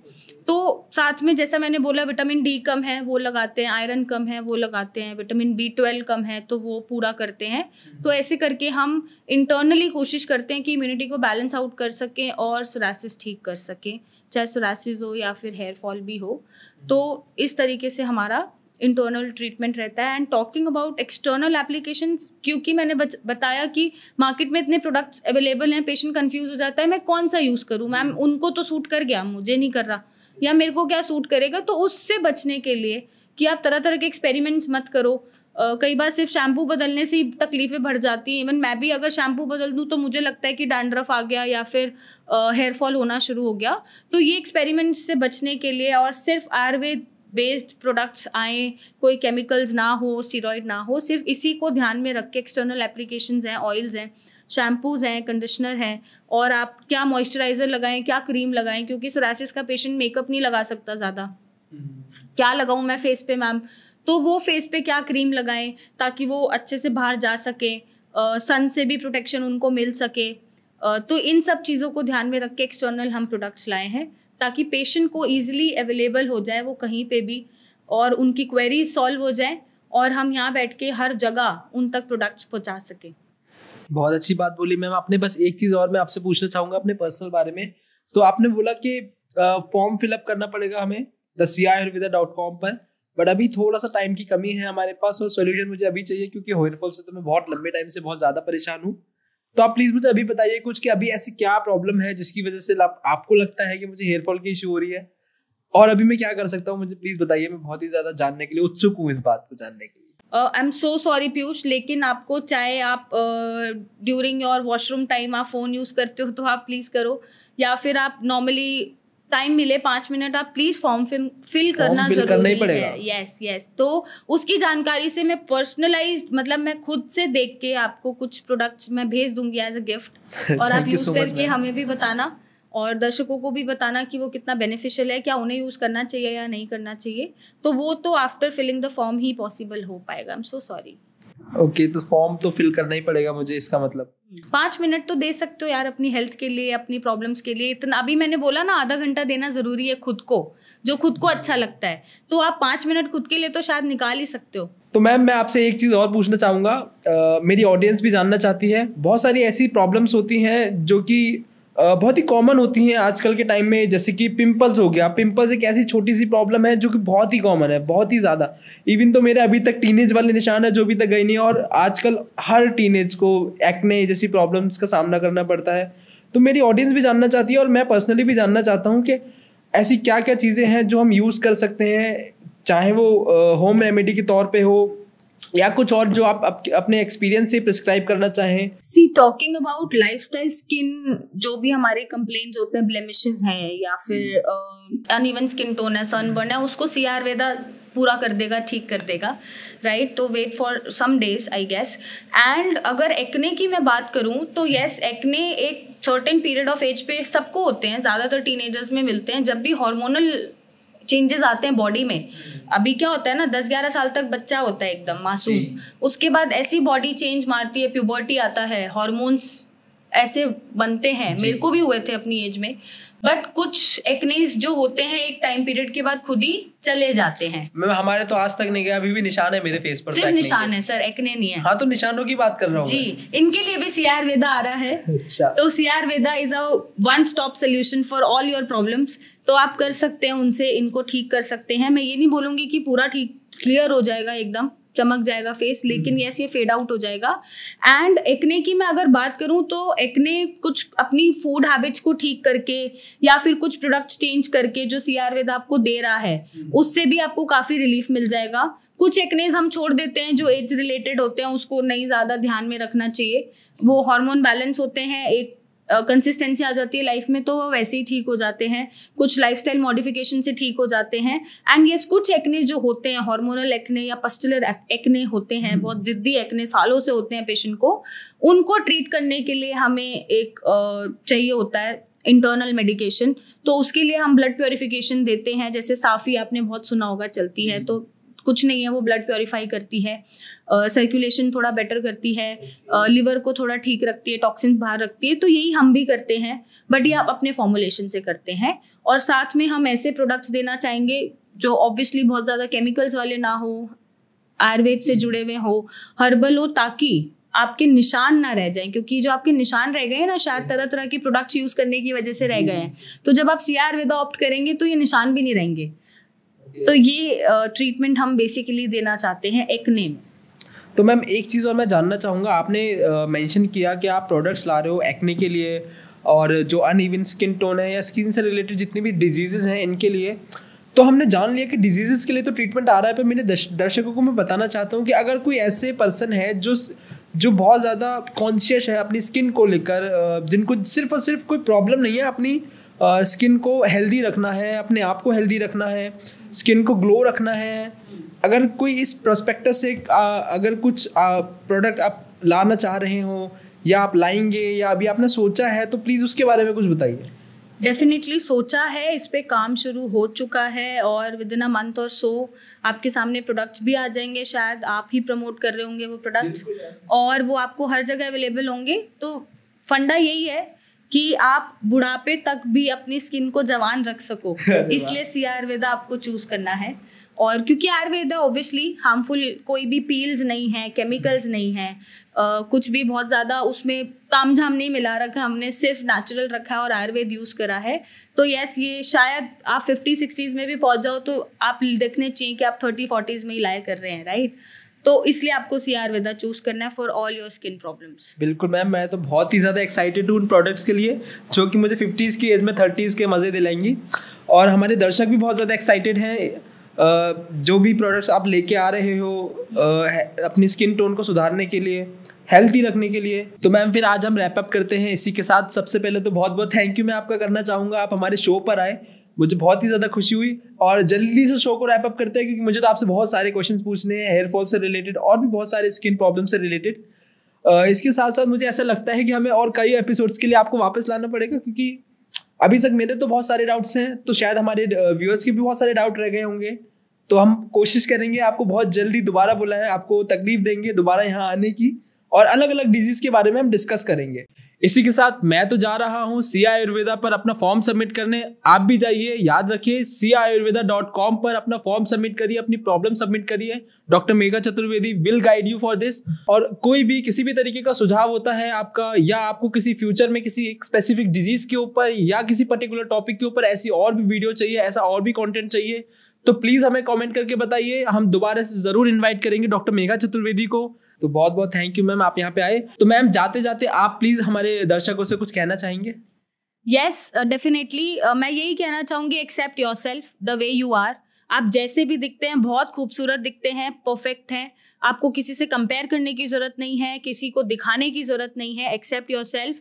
तो साथ में जैसा मैंने बोला विटामिन डी कम है वो लगाते हैं, आयरन कम है वो लगाते हैं, विटामिन B12 कम है तो वो पूरा करते हैं। तो ऐसे करके हम इंटरनली कोशिश करते हैं कि इम्यूनिटी को बैलेंस आउट कर सकें और सोरासिस ठीक कर सकें, चाहे सोरासिस हो या फिर हेयर फॉल भी हो। तो इस तरीके से हमारा इंटरनल ट्रीटमेंट रहता है। And talking about external applications, क्योंकि मैंने बताया कि मार्केट में इतने प्रोडक्ट्स अवेलेबल हैं, पेशेंट कंफ्यूज हो जाता है मैं कौन सा यूज़ करूँ, मैम उनको तो सूट कर गया मुझे नहीं कर रहा, या मेरे को क्या सूट करेगा। तो उससे बचने के लिए कि आप तरह तरह के एक्सपेरिमेंट्स मत करो। कई बार सिर्फ शैम्पू बदलने से ही तकलीफें बढ़ जाती हैं। इवन मैं भी अगर शैम्पू बदल दूँ तो मुझे लगता है कि डैंड्रफ आ गया या फिर हेयर फॉल होना शुरू हो गया। तो ये एक्सपेरिमेंट्स से बचने के लिए और सिर्फ आयुर्वेद बेस्ड प्रोडक्ट्स आए, कोई केमिकल्स ना हो, स्टीरॉयड ना हो, सिर्फ इसी को ध्यान में रख के एक्सटर्नल एप्लीकेशंस हैं, ऑयल्स हैं, शैम्पूज़ हैं, कंडीशनर हैं, और आप क्या मॉइस्चराइज़र लगाएं, क्या क्रीम लगाएं, क्योंकि सोरासिस का पेशेंट मेकअप नहीं लगा सकता ज़्यादा। क्या लगाऊं मैं फेस पे मैम, तो वो फेस पे क्या क्रीम लगाएं ताकि वो अच्छे से बाहर जा सके, सन से भी प्रोटेक्शन उनको मिल सके। तो इन सब चीज़ों को ध्यान में रख के एक्सटर्नल हम प्रोडक्ट्स लाए हैं ताकि पेशेंट को ईजिली अवेलेबल हो जाए वो कहीं पे भी, और उनकी क्वेरीज सॉल्व हो जाए और हम यहाँ बैठ के हर जगह उन तक प्रोडक्ट्स पहुँचा सकें। बहुत अच्छी बात बोली मैम आपने। बस एक चीज़ और मैं आपसे पूछना चाहूँगा अपने पर्सनल बारे में। तो आपने बोला कि फॉर्म फिलअप करना पड़ेगा हमें theCIayurveda.com पर, बट अभी थोड़ा सा टाइम की कमी है हमारे पास और सोल्यूशन मुझे अभी चाहिए क्योंकि हेयर फॉल से तो मैं बहुत लंबे टाइम से बहुत ज़्यादा परेशान हूँ। तो आप प्लीज़ मुझे अभी बताइए कुछ कि अभी ऐसी क्या प्रॉब्लम है जिसकी वजह से आपको लगता है कि मुझे हेयर फॉल की इशू हो रही है, और अभी मैं क्या कर सकता हूँ, मुझे प्लीज़ बताइए। मैं बहुत ही ज़्यादा जानने के लिए उत्सुक हूँ इस बात को जानने के लिए। आई एम सो सॉरी पीयूष, लेकिन आपको चाहे आप ड्यूरिंग योर वॉशरूम टाइम आप फ़ोन यूज़ करते हो तो आप प्लीज़ करो, या फिर आप नॉर्मली टाइम मिले 5 मिनट आप प्लीज़ फॉर्म फिल करना जरूरी है। यस। तो उसकी जानकारी से मैं पर्सनलाइज्ड, मतलब मैं खुद से देख के आपको कुछ प्रोडक्ट्स मैं भेज दूंगी एज अ गिफ्ट, और आप यूज़ करके हमें भी बताना और दर्शकों को भी बताना कि वो कितना बेनिफिशियल है, क्या उन्हें यूज़ करना चाहिए या नहीं करना चाहिए। तो वो तो आफ्टर फिलिंग द फॉर्म ही पॉसिबल हो पाएगा। I am so sorry. Okay, तो फॉर्म तो फिल करना ही पड़ेगा मुझे, इसका मतलब 5 मिनट तो दे सकते हो यार अपनी हेल्थ के लिए, अपनी प्रॉब्लम्स के लिए। इतना अभी मैंने बोला ना, आधा घंटा देना ज़रूरी है खुद को, जो खुद को अच्छा लगता है। तो आप 5 मिनट खुद के लिए तो शायद निकाल ही सकते हो। तो मैम मैं आपसे एक चीज़ और पूछना चाहूँगा, मेरी ऑडियंस भी जानना चाहती है। बहुत सारी ऐसी प्रॉब्लम्स होती हैं जो कि बहुत ही कॉमन होती हैं आजकल के टाइम में, जैसे कि पिंपल्स हो गया। पिंपल्स एक ऐसी छोटी सी प्रॉब्लम है जो कि बहुत ही कॉमन है, बहुत ही ज़्यादा। इवन तो मेरे अभी तक टीनेज वाले निशान है जो अभी तक गए नहीं, और आजकल हर टीनेज को एक्ने जैसी प्रॉब्लम्स का सामना करना पड़ता है। तो मेरी ऑडियंस भी जानना चाहती है और मैं पर्सनली भी जानना चाहता हूँ कि ऐसी क्या क्या चीज़ें हैं जो हम यूज़ कर सकते हैं, चाहे वो होम रेमेडी के तौर पर हो या कुछ और जो आप अपने एक्सपीरियंस से प्रिस्क्राइब करना चाहें। See talking about lifestyle, skin जो भी हमारे कंप्लेंट्स होते हैं, ब्लेमिशेस हैं या फिर अनइवन स्किन टोन है, सनबर्न है, उसको सी आयुर्वेदा पूरा कर देगा, ठीक कर देगा, राइट। तो wait for some days I guess. And अगर एक्ने की मैं बात करूं तो यस, एक्ने एक सर्टेन पीरियड ऑफ एज पे सबको होते हैं, ज़्यादातर टीनेजर्स में मिलते हैं जब भी हार्मोनल चेंजेस आते हैं बॉडी में। अभी क्या होता है ना, 10-11 साल तक बच्चा होता है एकदम मासूम, उसके बाद ऐसी बॉडी चेंज मारती है, प्यूबर्टी आता है, हार्मोन्स ऐसे बनते हैं। मेरे को भी हुए थे अपनी एज में, बट कुछ एक्नेस जो होते हैं एक टाइम पीरियड के बाद खुद ही चले जाते हैं। मैं हमारे तो आज तक नहीं गया, अभी भी निशान है मेरे फेस पर। सिर्फ निशान है सर, एक्ने नहीं है। हाँ, तो निशानों की बात कर रहा हूँ जी। इनके लिए भी सी आयुर्वेदा आ रहा है। अच्छा। तो see Ayurveda is a one stop solution for all your problems. तो आप कर सकते हैं उनसे, इनको ठीक कर सकते हैं। मैं ये नहीं बोलूंगी कि पूरा ठीक क्लियर हो जाएगा, एकदम चमक जाएगा फेस, लेकिन यस ये फेड आउट हो जाएगा। एंड एक्ने की मैं अगर बात करूं तो एक्ने कुछ अपनी फूड हैबिट्स को ठीक करके या फिर कुछ प्रोडक्ट्स चेंज करके जो सी आयुर्वेदा आपको दे रहा है उससे भी आपको काफ़ी रिलीफ मिल जाएगा। कुछ एक्नेज हम छोड़ देते हैं जो एज रिलेटेड होते हैं, उसको नहीं ज़्यादा ध्यान में रखना चाहिए। वो हार्मोन बैलेंस होते हैं, एक कंसिस्टेंसी आ जाती है लाइफ में, तो वो वैसे ही ठीक हो जाते हैं। कुछ लाइफस्टाइल मॉडिफिकेशन से ठीक हो जाते हैं। एंड यस, कुछ एक्ने जो होते हैं, हार्मोनल एक्ने या पस्टुलर एक्ने होते हैं, बहुत जिद्दी एक्ने सालों से होते हैं पेशेंट को, उनको ट्रीट करने के लिए हमें एक चाहिए होता है इंटरनल मेडिकेशन। तो उसके लिए हम ब्लड प्योरिफिकेशन देते हैं, जैसे साफ़ी आपने बहुत सुना होगा चलती है, तो कुछ नहीं है, वो ब्लड प्योरीफाई करती है, सर्कुलेशन थोड़ा बेटर करती है, लिवर को थोड़ा ठीक रखती है, टॉक्सिन्स बाहर रखती है। तो यही हम भी करते हैं, बट ये आप अपने फॉर्मुलेशन से करते हैं। और साथ में हम ऐसे प्रोडक्ट्स देना चाहेंगे जो ऑब्वियसली बहुत ज़्यादा केमिकल्स वाले ना हो, आयुर्वेद से जुड़े हुए हो, हर्बल हो, ताकि आपके निशान ना रह जाएं। क्योंकि जो आपके निशान रह गए हैं ना, शायद तरह तरह के प्रोडक्ट्स यूज़ करने की वजह से रह गए हैं। तो जब आप सी आयुर्वेदा ऑप्ट करेंगे तो ये निशान भी नहीं रहेंगे। तो ये ट्रीटमेंट हम बेसिकली देना चाहते हैं एक्ने में। तो मैम एक चीज़ और मैं जानना चाहूँगा, आपने मेंशन किया कि आप प्रोडक्ट्स ला रहे हो एक्ने के लिए, और जो अनइवन स्किन टोन है या स्किन से रिलेटेड जितनी भी डिजीज़ेज़ हैं इनके लिए। तो हमने जान लिया कि डिजीज़ेज़ के लिए तो ट्रीटमेंट आ रहा है, पर मेरे दर्शकों को मैं बताना चाहता हूँ कि अगर कोई ऐसे पर्सन है जो बहुत ज़्यादा कॉन्शियस है अपनी स्किन को लेकर, जिनको सिर्फ और सिर्फ कोई प्रॉब्लम नहीं है, अपनी स्किन को हेल्दी रखना है, अपने आप को हेल्दी रखना है, स्किन को ग्लो रखना है, अगर कोई इस प्रोस्पेक्टस से अगर कुछ प्रोडक्ट आप लाना चाह रहे हो या आप लाएंगे या अभी आपने सोचा है, तो प्लीज़ उसके बारे में कुछ बताइए। डेफिनेटली सोचा है, इस पे काम शुरू हो चुका है और विद इन अ मंथ और सो आपके सामने प्रोडक्ट्स भी आ जाएंगे। शायद आप ही प्रमोट कर रहे होंगे वो प्रोडक्ट्स और वो आपको हर जगह अवेलेबल होंगे। तो फंडा यही है कि आप बुढ़ापे तक भी अपनी स्किन को जवान रख सको, इसलिए सिया आयुर्वेदा आपको चूज करना है। और क्योंकि आयुर्वेदा ऑब्वियसली हार्मफुल कोई भी पील्स नहीं है, केमिकल्स नहीं है, कुछ भी बहुत ज़्यादा उसमें तामझाम नहीं मिला रखा, हमने सिर्फ नेचुरल रखा है और आयुर्वेद यूज़ करा है। तो यस, ये शायद आप 50-60s में भी पहुंच जाओ तो आप देखने चाहिए कि आप 30-40s में ही लाया कर रहे हैं, राइट। तो इसलिए आपको सिया आयुर्वेदा चूज करना है for all your skin problems. बिल्कुल मैम, मैं तो बहुत ही ज़्यादा एक्साइटेड हूँ उन प्रोडक्ट्स के लिए जो कि मुझे 50s की एज में 30s के मज़े दिलाएंगी। और हमारे दर्शक भी बहुत ज़्यादा एक्साइटेड हैं, जो भी प्रोडक्ट्स आप लेके आ रहे हो अपनी स्किन टोन को सुधारने के लिए, हेल्थी रखने के लिए। तो मैम फिर आज हम रैप अप करते हैं इसी के साथ। सबसे पहले तो बहुत बहुत थैंक यू मैं आपका करना चाहूँगा, आप हमारे शो पर आए, मुझे बहुत ही ज़्यादा खुशी हुई। और जल्दी से शो को रैप अप करते हैं क्योंकि मुझे तो आपसे बहुत सारे क्वेश्चंस पूछने हैं हेयर फॉल से रिलेटेड और भी बहुत सारे स्किन प्रॉब्लम से रिलेटेड। इसके साथ साथ मुझे ऐसा लगता है कि हमें और कई एपिसोड्स के लिए आपको वापस लाना पड़ेगा, क्योंकि अभी तक मेरे तो बहुत सारे डाउट्स हैं, तो शायद हमारे व्यूअर्स के भी बहुत सारे डाउट रह गए होंगे। तो हम कोशिश करेंगे आपको बहुत जल्दी दोबारा बुलाएं, आपको तकलीफ देंगे दोबारा यहाँ आने की, और अलग अलग डिजीज़ के बारे में हम डिस्कस करेंगे। इसी के साथ मैं तो जा रहा हूँ सिया आयुर्वेदा पर अपना फॉर्म सबमिट करने, आप भी जाइए। याद रखिए siaayurveda.com पर अपना फॉर्म सबमिट करिए, अपनी प्रॉब्लम सबमिट करिए। Doctor Megha Chaturvedi will guide you for this. और कोई भी किसी भी तरीके का सुझाव होता है आपका, या आपको किसी फ्यूचर में किसी एक स्पेसिफिक डिजीज के ऊपर या किसी पर्टिकुलर टॉपिक के ऊपर ऐसी और भी वीडियो चाहिए, ऐसा और भी कॉन्टेंट चाहिए, तो प्लीज़ हमें कॉमेंट करके बताइए। हम दोबारा से ज़रूर इन्वाइट करेंगे डॉक्टर मेघा चतुर्वेदी को। तो बहुत बहुत थैंक यू मैम, आप यहाँ पे आए। तो मैम जाते जाते आप प्लीज हमारे दर्शकों से कुछ कहना चाहेंगे? यस डेफिनेटली, मैं यही कहना चाहूँगी, accept yourself the way you are. आप जैसे भी दिखते हैं बहुत खूबसूरत दिखते हैं, परफेक्ट हैं, आपको किसी से कंपेयर करने की ज़रूरत नहीं है, किसी को दिखाने की ज़रूरत नहीं है। Accept yourself,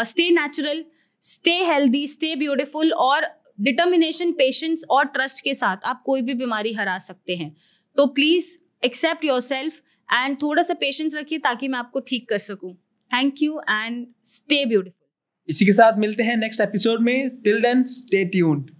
stay natural, stay healthy, stay beautiful, और डिटर्मिनेशन, पेशेंस और ट्रस्ट के साथ आप कोई भी बीमारी हरा सकते हैं। तो प्लीज़ एक्सेप्ट योरसेल्फ एंड थोड़ा सा पेशेंस रखिए ताकि मैं आपको ठीक कर सकूं। Thank you and stay beautiful. इसी के साथ मिलते हैं नेक्स्ट एपिसोड में। Till then stay tuned.